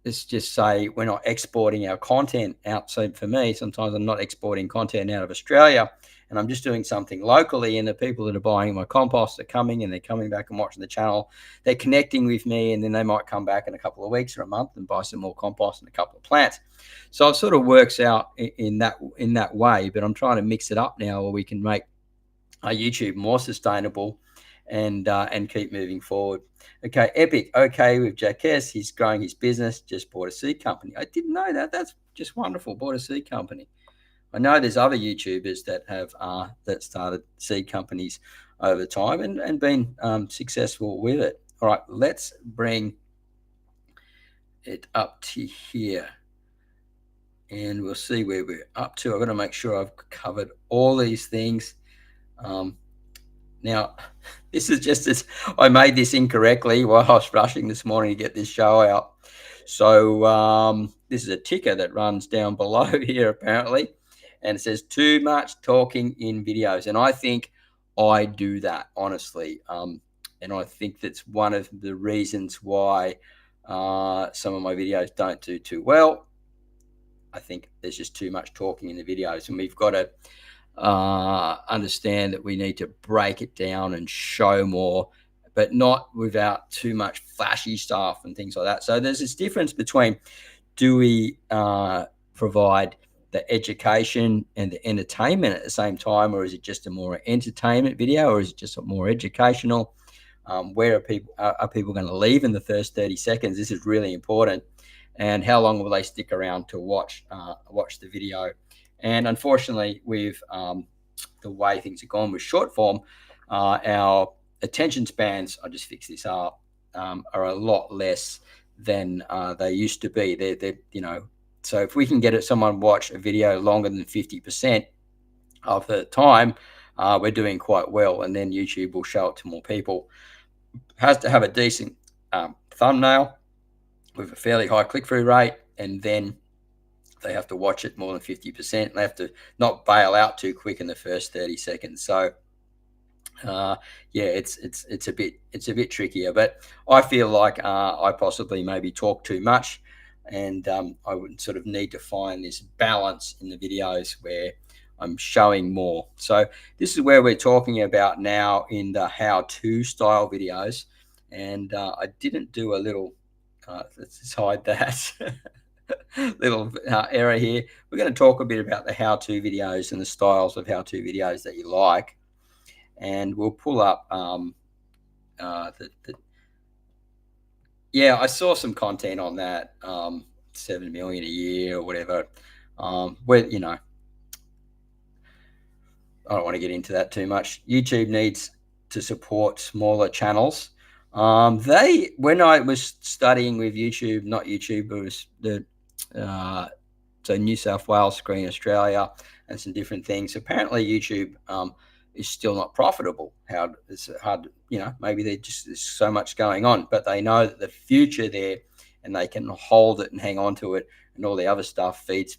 [SPEAKER 1] let's just say we're not exporting our content out. So for me, sometimes I'm not exporting content out of Australia and I'm just doing something locally, and the people that are buying my compost are coming and they're coming back and watching the channel. They're connecting with me, and then they might come back in a couple of weeks or a month and buy some more compost and a couple of plants. So it sort of works out in that way, but I'm trying to mix it up now where we can make YouTube more sustainable and keep moving forward. Okay, Epic, okay with Jacques. He's growing his business, just bought a seed company. I didn't know that. That's just wonderful. Bought a seed company. I know there's other YouTubers that have that started seed companies over time and been successful with it. All right, let's bring it up to here and we'll see where we're up to. I've got to make sure I've covered all these things. Now, this is just as I made this incorrectly while I was rushing this morning to get this show out. So this is a ticker that runs down below here apparently, and it says too much talking in videos. And I think I do that, honestly. And I think that's one of the reasons why some of my videos don't do too well. I think there's just too much talking in the videos, and we've got to understand that we need to break it down and show more, but not without too much flashy stuff and things like that. So there's this difference between, do we provide the education and the entertainment at the same time, or is it just a more entertainment video, or is it just a more educational? Where are people going to leave in the first 30 seconds? This is really important. And how long will they stick around to watch the video? And unfortunately, with the way things have gone with short form, our attention spans, I just fixed this up, are a lot less than they used to be. They're so if we can get someone watch a video longer than 50% of the time, we're doing quite well. And then YouTube will show it to more people. Has to have a decent thumbnail with a fairly high click-through rate, and then they have to watch it more than 50%. They have to not bail out too quick in the first 30 seconds. So yeah, it's a bit trickier, but I feel like I possibly maybe talk too much, and I would sort of need to find this balance in the videos where I'm showing more. So this is where we're talking about now in the how-to style videos, and I didn't do a little let's just hide that little error here. We're going to talk a bit about the how-to videos and the styles of how-to videos that you like, and we'll pull up yeah, I saw some content on that, 7 million a year or whatever, where I don't want to get into that too much. YouTube needs to support smaller channels. When I was studying with YouTube, not YouTube, it was the so New South Wales, Screen Australia, and some different things. Apparently, YouTube is still not profitable. How it's hard, maybe there's so much going on, but they know that the future there, and they can hold it and hang on to it, and all the other stuff is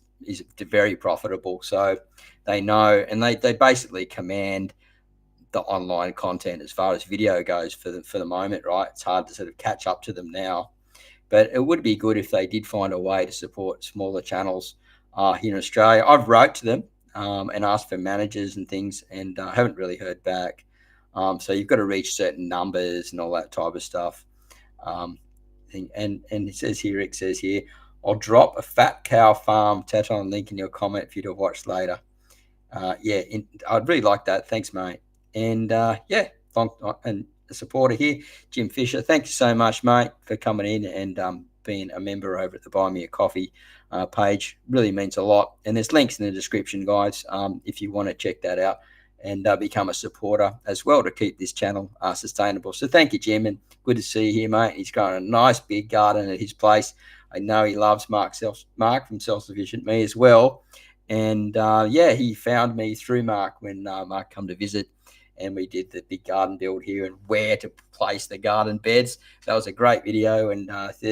[SPEAKER 1] very profitable. So they know, and they basically command the online content as far as video goes for the moment, right? It's hard to sort of catch up to them now, but it would be good if they did find a way to support smaller channels here in Australia. I've wrote to them and asked for managers and things, and I haven't really heard back. So you've got to reach certain numbers and all that type of stuff. And it says here, Rick says here, I'll drop a fat cow farm Teton link in your comment for you to watch later. Yeah, I'd really like that. Thanks, mate. And yeah, and a supporter here, Jim Fisher. Thank you so much, mate, for coming in and being a member over at the Buy Me a Coffee page. Really means a lot. And there's links in the description, guys, if you want to check that out and become a supporter as well to keep this channel sustainable. So thank you, Jim, and good to see you here, mate. He's got a nice big garden at his place. I know he loves Mark from Self-Sufficient Me as well. And yeah, he found me through Mark when Mark come to visit, and we did the big garden build here and where to place the garden beds. That was a great video, and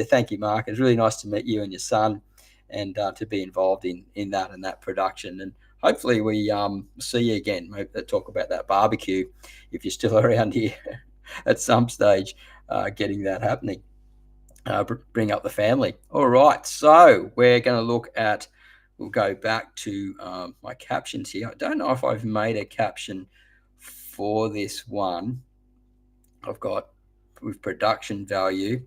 [SPEAKER 1] thank you, Mark. It's really nice to meet you and your son, and to be involved in that production. And hopefully we see you again. Maybe talk about that barbecue if you're still around here at some stage, getting that happening. Bring up the family. All right, so we're going to look at, we'll go back to my captions here. I don't know if I've made a caption for this one. I've got with production value.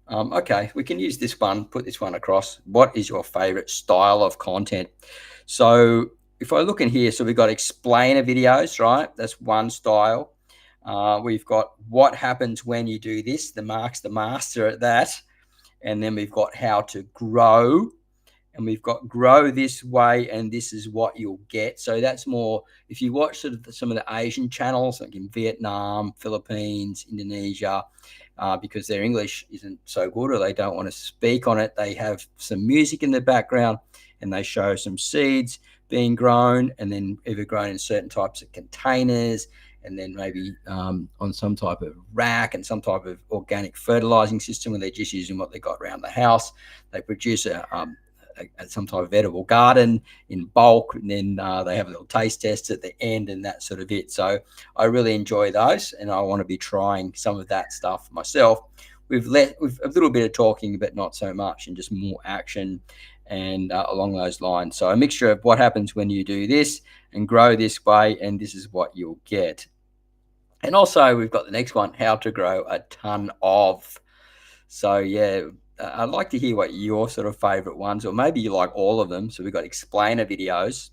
[SPEAKER 1] Okay, we can use this one, put this one across. What is your favorite style of content? So if I look in here, so we've got explainer videos, right? That's one style. We've got what happens when you do this. The Mark's the master at that. And then we've got how to grow. And we've got grow this way, and this is what you'll get. So that's more, if you watch sort of some of the Asian channels, like in Vietnam, Philippines, Indonesia, because their English isn't so good or they don't want to speak on it. They have some music in the background and they show some seeds being grown and then either grown in certain types of containers and then maybe on some type of rack and some type of organic fertilizing system where they're just using what they got around the house. They produce some type of edible garden in bulk, and then they have a little taste test at the end, and that's sort of it. So I really enjoy those, and I want to be trying some of that stuff myself. We've a little bit of talking, but not so much, and just more action and along those lines. So a mixture of what happens when you do this and grow this way, and this is what you'll get. And also we've got the next one, how to grow a ton of. So yeah, I'd like to hear what your sort of favorite ones, or maybe you like all of them. So we've got explainer videos,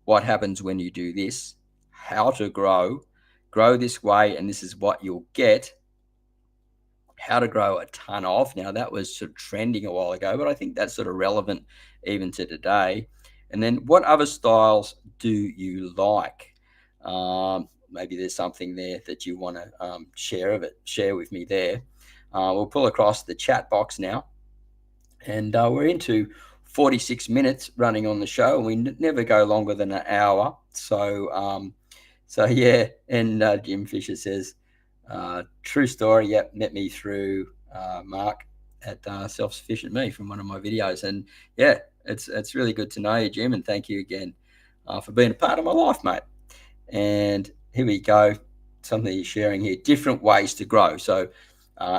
[SPEAKER 1] what happens when you do this, how to grow this way, and this is what you'll get, how to grow a ton of. Now that was sort of trending a while ago, but I think that's sort of relevant even to today. And then what other styles do you like? Maybe there's something there that you want to share with me there. We'll pull across the chat box now, and we're into 46 minutes running on the show, and we never go longer than an hour. So yeah. And Jim Fisher says, true story. Yep, met me through Mark at Self-Sufficient Me from one of my videos, and yeah, it's really good to know you, Jim, and thank you again for being a part of my life, mate. And here we go, something he's sharing here, different ways to grow. So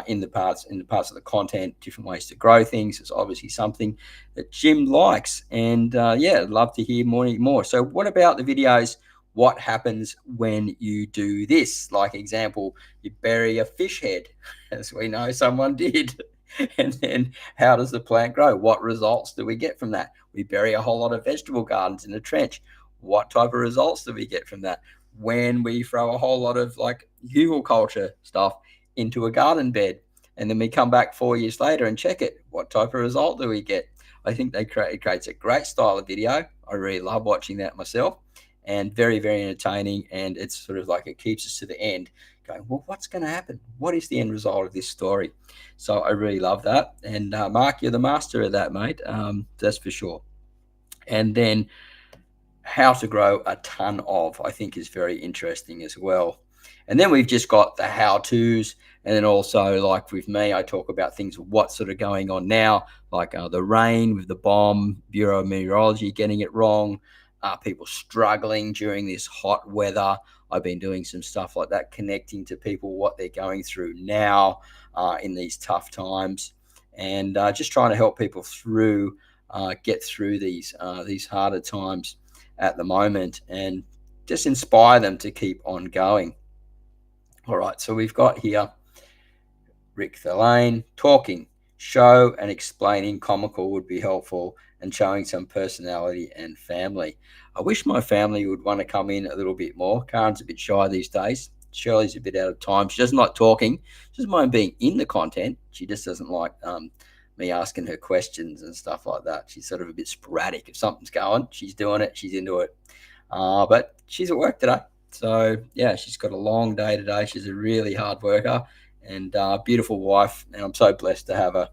[SPEAKER 1] in the parts of the content, different ways to grow things is obviously something that Jim likes, and yeah, I'd love to hear more. So what about the videos, what happens when you do this? Like example, you bury a fish head, as we know someone did. And then how does the plant grow? What results do we get from that? We bury a whole lot of vegetable gardens in a trench. What type of results do we get from that? When we throw a whole lot of like hugelkultur stuff into a garden bed, and then we come back 4 years later and check it, what type of result do we get? I think it creates a great style of video. I really love watching that myself, and very, very entertaining. And it's sort of like it keeps us to the end going, well, what's going to happen? What is the end result of this story? So I really love that. And Mark, you're the master of that, mate. That's for sure. And then how to grow a ton of, I think, is very interesting as well. And then we've just got the how-tos, and then also, like with me, I talk about things, what's sort of going on now, like the rain with the bomb, Bureau of Meteorology getting it wrong, people struggling during this hot weather. I've been doing some stuff like that, connecting to people, what they're going through now in these tough times, and just trying to help people get through these harder times at the moment, and just inspire them to keep on going. All right, so we've got here Rick Thalane talking, show and explaining comical would be helpful, and showing some personality and family. I wish my family would want to come in a little bit more. Karen's a bit shy these days. Shirley's a bit out of time. She doesn't like talking. She doesn't mind being in the content. She just doesn't like me asking her questions and stuff like that. She's sort of a bit sporadic. If something's going, she's doing it, she's into it. But she's at work today. So yeah, she's got a long day today. She's a really hard worker and beautiful wife. And I'm so blessed to have her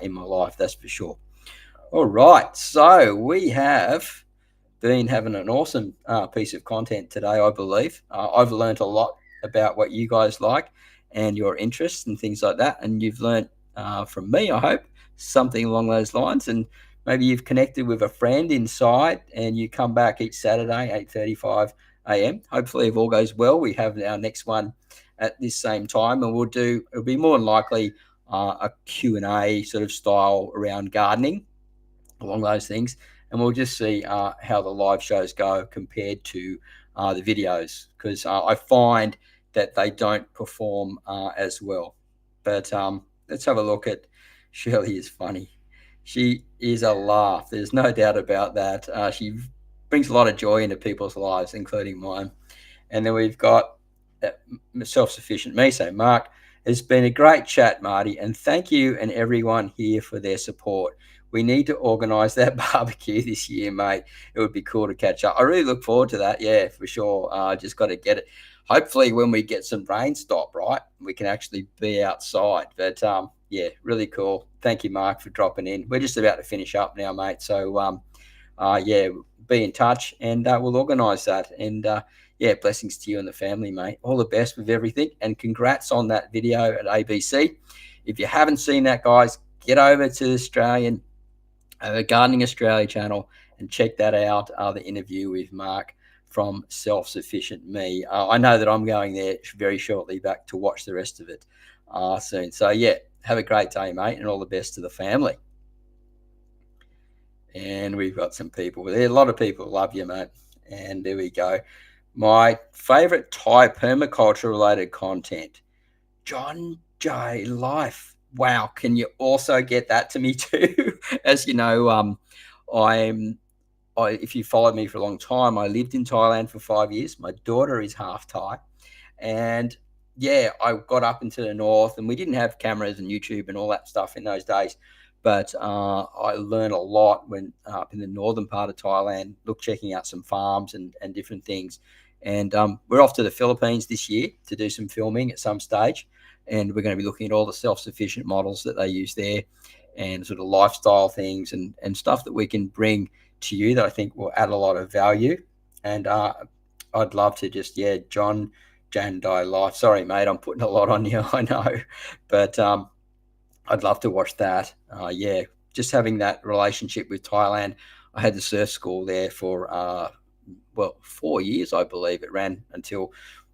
[SPEAKER 1] in my life, that's for sure. All right. So we have been having an awesome piece of content today, I believe. I've learned a lot about what you guys like and your interests and things like that. And you've learned from me, I hope, something along those lines. And maybe you've connected with a friend inside, and you come back each Saturday, 8:35 a.m. Hopefully, if all goes well, we have our next one at this same time, and it'll be more than likely a Q&A sort of style around gardening, along those things. And we'll just see how the live shows go compared to the videos, because I find that they don't perform as well. But let's have a look at Shirley. Is funny. She is a laugh. There's no doubt about that. She brings a lot of joy into people's lives, including mine. And then we've got Self-Sufficient Me. So Mark, it's been a great chat, Marty, and thank you and everyone here for their support. We need to organise that barbecue this year, mate. It would be cool to catch up. I really look forward to that. Yeah, for sure. Just got to get it. Hopefully when we get some rain stop, right? We can actually be outside. But yeah, really cool. Thank you, Mark, for dropping in. We're just about to finish up now, mate. So yeah, be in touch, and we'll organise that. And yeah, blessings to you and the family, mate. All the best with everything, and congrats on that video at ABC. If you haven't seen that, guys, get over to the Australian Gardening Australia channel and check that out. The interview with Mark from Self-Sufficient Me. I know that I'm going there very shortly back to watch the rest of it soon. So yeah, have a great day, mate, and all the best to the family. And we've got some people there. A lot of people love you, mate. And there we go. My favorite Thai permaculture related content, John J. Life. Wow. Can you also get that to me too? As you know, if you followed me for a long time, I lived in Thailand for 5 years. My daughter is half Thai. And yeah, I got up into the north, and we didn't have cameras and YouTube and all that stuff in those days. But I learned a lot when up in the northern part of Thailand, checking out some farms and different things. And we're off to the Philippines this year to do some filming at some stage. And we're going to be looking at all the self-sufficient models that they use there, and sort of lifestyle things and stuff that we can bring to you that I think will add a lot of value. And I'd love to just, yeah, John Jandai Life. Sorry, mate, I'm putting a lot on you, I know. But I'd love to watch that. Yeah, just having that relationship with Thailand. I had the surf school there for, 4 years, I believe. It ran until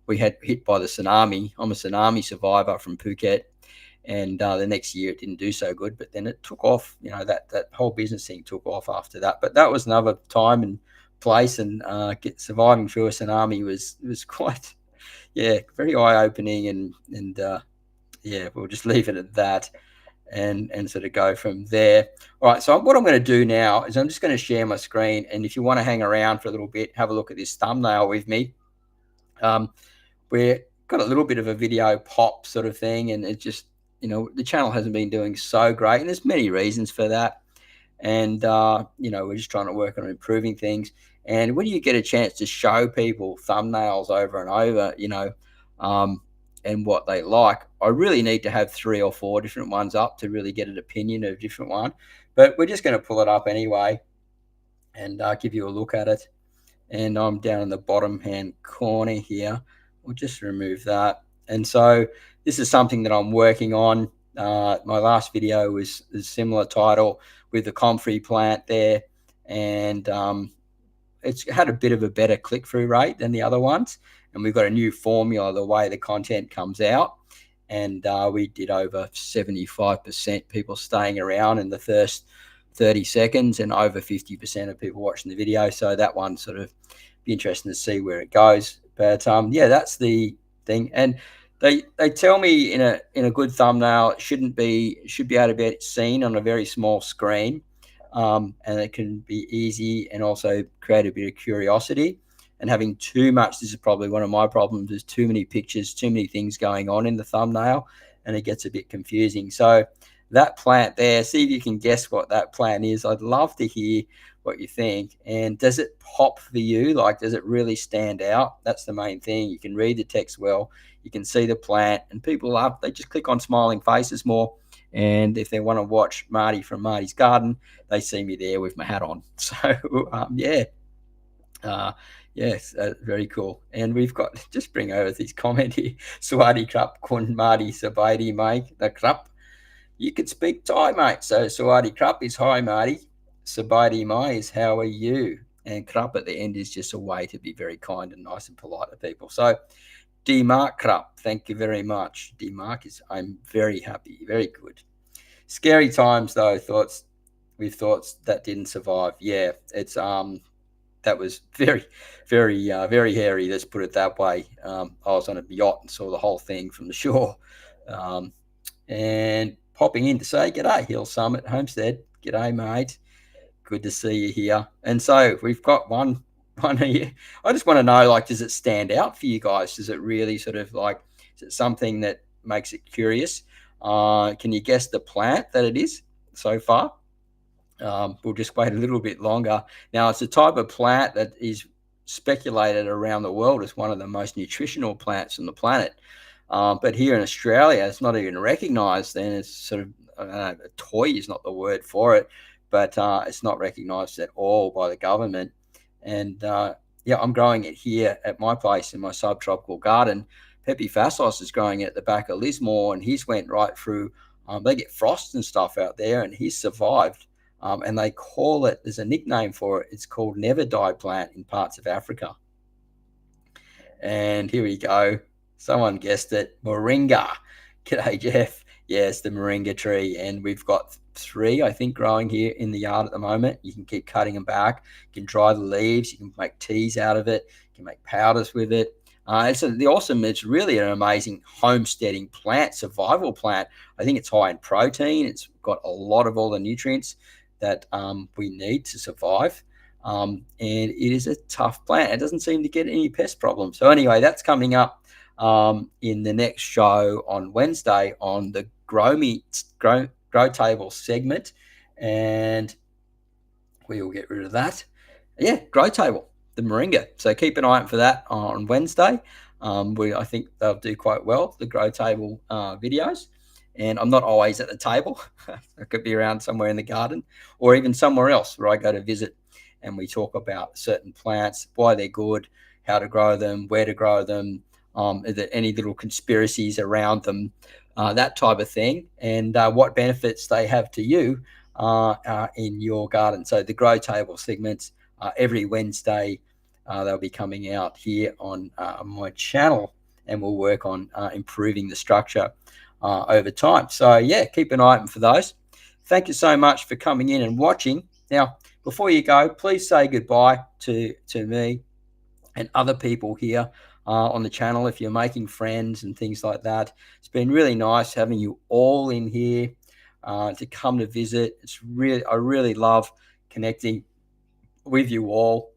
[SPEAKER 1] we had hit by the tsunami. I'm a tsunami survivor from Phuket. And the next year it didn't do so good, but then it took off. You know, that whole business thing took off after that. But that was another time and place, and surviving through a tsunami was quite, yeah, very eye-opening. And yeah, we'll just leave it at that. And sort of go from there. All right, so what I'm going to do now is I'm just going to share my screen, and if you want to hang around for a little bit, have a look at this thumbnail with me. We've got a little bit of a video pop sort of thing, and it's just, you know, the channel hasn't been doing so great, and there's many reasons for that. And you know, we're just trying to work on improving things. And when you get a chance to show people thumbnails over and over, you know, and what they like, I really need to have 3 or 4 different ones up to really get an opinion of a different one. But we're just going to pull it up anyway and give you a look at it. And I'm down in the bottom hand corner here. We'll just remove that. And so this is something that I'm working on. My last video was a similar title with the comfrey plant there. And it's had a bit of a better click-through rate than the other ones. And we've got a new formula, the way the content comes out. And we did over 75% people staying around in the first 30 seconds, and over 50% of people watching the video. So that one sort of be interesting to see where it goes. But yeah, that's the thing. And they tell me in a good thumbnail, it should be able to be seen on a very small screen. And it can be easy and also create a bit of curiosity. And having too much, this is probably one of my problems, there's too many pictures, too many things going on in the thumbnail, and it gets a bit confusing. So that plant there, see if you can guess what that plant is. I'd love to hear what you think. And does it pop for you? Like, does it really stand out? That's the main thing. You can read the text well, you can see the plant, and people love, they just click on smiling faces more. And if they want to watch Marty from Marty's Garden, they see me there with my hat on. So yeah. Yes, very cool. And we've got, just bring over this comment here. Swati Krupp kun Marty Sabaidi mate. The Krupp. You can speak Thai, mate. So Swati Krupp is hi, Marty. Sabaidi mai is how are you? And Krupp at the end is just a way to be very kind and nice and polite to people. So D Mark Krupp, thank you very much. D Mark is, I'm very happy. Very good. Scary times though, thoughts that didn't survive. Yeah, it's that was very, very, very hairy. Let's put it that way. I was on a yacht and saw the whole thing from the shore. And popping in to say, g'day, Hill Summit Homestead. G'day, mate. Good to see you here. And so we've got one here. I just want to know, like, does it stand out for you guys? Does it really sort of like, is it something that makes it curious? Can you guess the plant that it is so far? We'll just wait a little bit longer. Now, it's a type of plant that is speculated around the world as one of the most nutritional plants on the planet. But here in Australia, it's not even recognised. And it's sort of, I don't know, a toy is not the word for it, but it's not recognised at all by the government. And yeah, I'm growing it here at my place in my subtropical garden. Pepe Fassos is growing it at the back of Lismore, and he's went right through. They get frost and stuff out there, and he's survived. And they call it, there's a nickname for it. It's called never die plant in parts of Africa. And here we go. Someone guessed it. Moringa. G'day, Jeff. Yes, the moringa tree. And we've got 3, I think, growing here in the yard at the moment. You can keep cutting them back. You can dry the leaves. You can make teas out of it. You can make powders with it. It's really an amazing homesteading plant, survival plant. I think it's high in protein. It's got a lot of all the nutrients that we need to survive. And it is a tough plant. It doesn't seem to get any pest problems. So anyway, that's coming up in the next show on Wednesday on the grow table segment, and we will get rid of that. Yeah, grow table, the moringa. So keep an eye out for that on Wednesday. I think they'll do quite well, the grow table videos. And I'm not always at the table. I could be around somewhere in the garden or even somewhere else where I go to visit, and we talk about certain plants, why they're good, how to grow them, where to grow them, are there any little conspiracies around them, that type of thing, and what benefits they have to you in your garden. So the grow table segments every Wednesday, they'll be coming out here on my channel, and we'll work on improving the structure over time. So yeah, keep an eye out for those. Thank you so much for coming in and watching. Now, before you go, please say goodbye to me and other people here on the channel if you're making friends and things like that. It's been really nice having you all in here to come to visit. I really love connecting with you all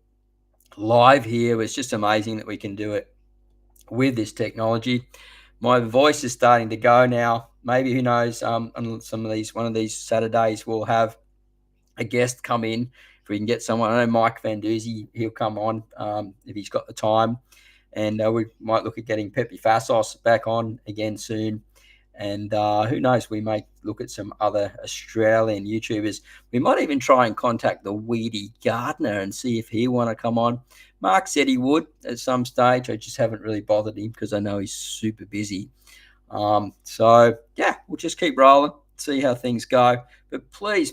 [SPEAKER 1] live here. It's just amazing that we can do it with this technology. My voice is starting to go now. Maybe, who knows, on one of these Saturdays we'll have a guest come in. If we can get someone, I know Mike Van Doozy, he'll come on if he's got the time. And we might look at getting Pepe Fassos back on again soon. And who knows, we may look at some other Australian YouTubers. We might even try and contact the Aussie Gardener and see if he want to come on. Mark said he would at some stage. I just haven't really bothered him because I know he's super busy. So, yeah, we'll just keep rolling, see how things go. But please,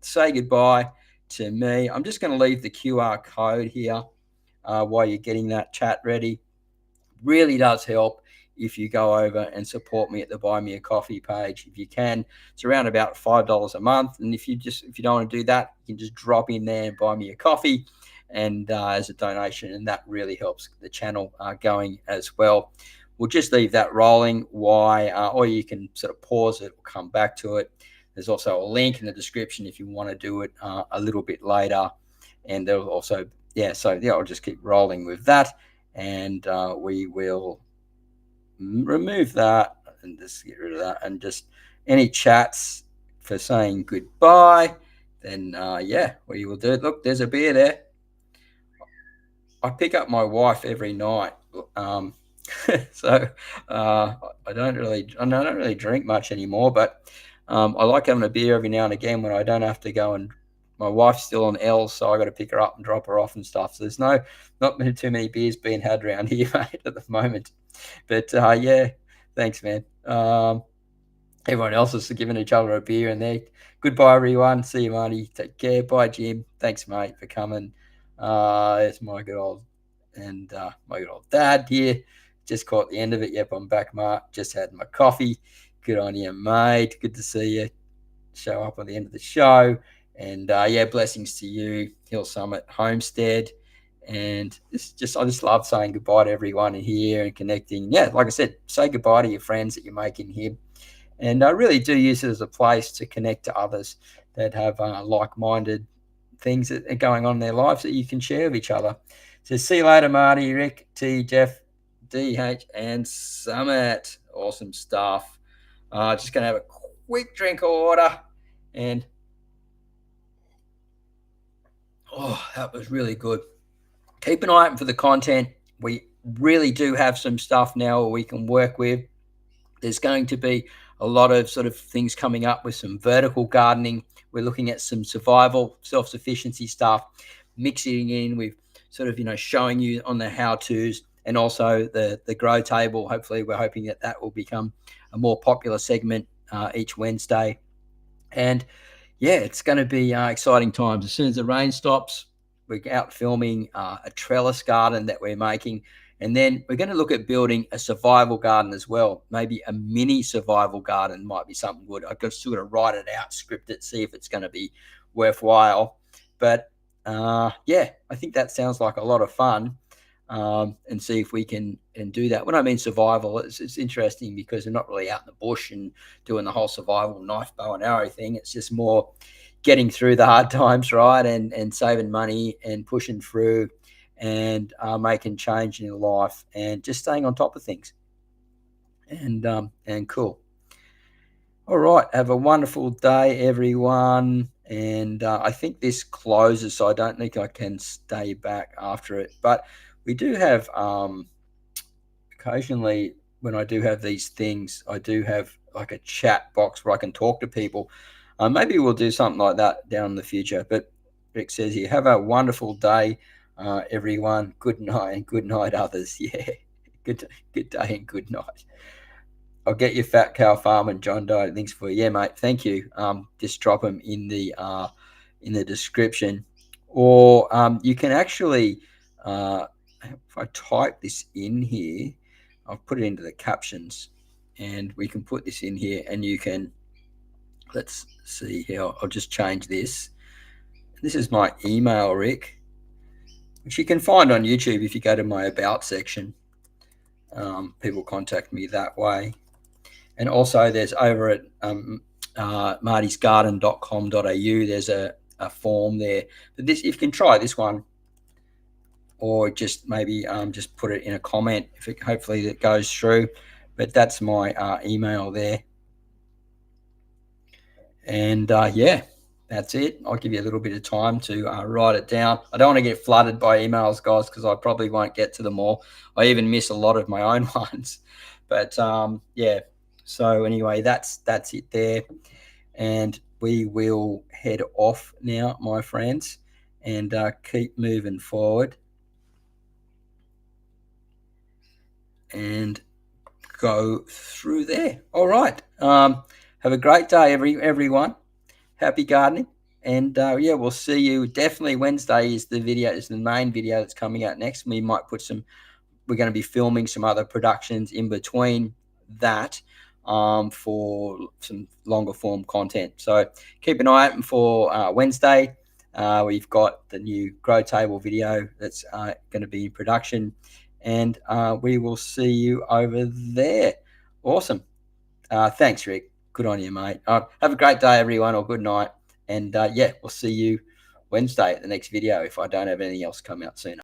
[SPEAKER 1] say goodbye to me. I'm just going to leave the QR code here while you're getting that chat ready. Really does help if you go over and support me at the Buy Me a Coffee page. If you can, it's around about $5 a month. And if you don't want to do that, you can just drop in there and buy me a coffee and as a donation, and that really helps the channel going as well. We'll just leave that rolling or you can sort of pause it or come back to it. There's also a link in the description if you want to do it a little bit later. And there'll also, I'll just keep rolling with that. And we will remove that and just get rid of that. And just any chats for saying goodbye, then we will do it. Look, there's a beer there. I pick up my wife every night. So I don't really drink much anymore, but I like having a beer every now and again when I don't have to go, and my wife's still on L, so I got to pick her up and drop her off and stuff. So there's not too many beers being had around here, mate, at the moment. But thanks, man. Everyone else is giving each other a beer, and there. Goodbye, everyone. See you, Marty. Take care. Bye, Jim. Thanks, mate, for coming. It's my good old dad here. Just caught the end of it. Yep, I'm back, Mark. Just had my coffee. Good on you, mate. Good to see you show up on the end of the show. And blessings to you, Hill Summit Homestead. And I just love saying goodbye to everyone in here and connecting. Yeah, like I said, say goodbye to your friends that you're making here. And I really do use it as a place to connect to others that have like-minded things that are going on in their lives that you can share with each other. So see you later, Marty, Rick, T, Jeff, DH, and Summit. Awesome stuff. Just going to have a quick drink of water. And, that was really good. Keep an eye out for the content. We really do have some stuff now we can work with. There's going to be a lot of sort of things coming up with some vertical gardening. We're looking at some survival, self-sufficiency stuff, mixing in with sort of, showing you on the how-tos, and also the grow table. Hopefully, we're hoping that that will become a more popular segment each Wednesday. And yeah, it's going to be exciting times. As soon as the rain stops, we're out filming a trellis garden that we're making. And then we're going to look at building a survival garden as well. Maybe a mini survival garden might be something good. I've got to sort of write it out, script it, see if it's going to be worthwhile. But yeah, I think that sounds like a lot of fun. And see if we can do that. When I mean survival, it's interesting because we're not really out in the bush and doing the whole survival knife, bow and arrow thing. It's just more getting through the hard times, right? And saving money and pushing through and making change in your life and just staying on top of things. And cool. All right. Have a wonderful day, everyone. And I think this closes, so I don't think I can stay back after it. But we do have occasionally, when I do have these things, I do have like a chat box where I can talk to people. Maybe we'll do something like that down in the future. But Rick says here, have a wonderful day, everyone. Good night and good night, others. Yeah, good day and good night. I'll get your Fat Cow Farm and John Doe links for you. Yeah, mate. Thank you. Just drop them in the description, or you can actually, if I type this in here, I'll put it into the captions, and we can put this in here, and you can. Let's see here. I'll just change this. This is my email, Rick, which you can find on YouTube if you go to my About section. People contact me that way. And also there's over at martysgarden.com.au, there's a form there. But this, if you can try this one, or just maybe just put it in a comment if it, hopefully it goes through. But that's my email there. And yeah, that's it. I'll give you a little bit of time to write it down. I don't want to get flooded by emails, guys, because I probably won't get to them all. I even miss a lot of my own ones. But yeah. So anyway, that's it there, and we will head off now, my friends, and keep moving forward and go through there. All right. Have a great day, everyone. Happy gardening, and yeah, we'll see you. Definitely Wednesday is the video, is the main video that's coming out next. We might put some. We're going to be filming some other productions in between that. For some longer form content. So keep an eye out for Wednesday. We've got the new grow table video that's going to be in production, and we will see you over there. Awesome. Thanks, Rick. Good on you, mate. Have a great day, everyone, or good night. And yeah, we'll see you Wednesday at the next video if I don't have anything else come out sooner.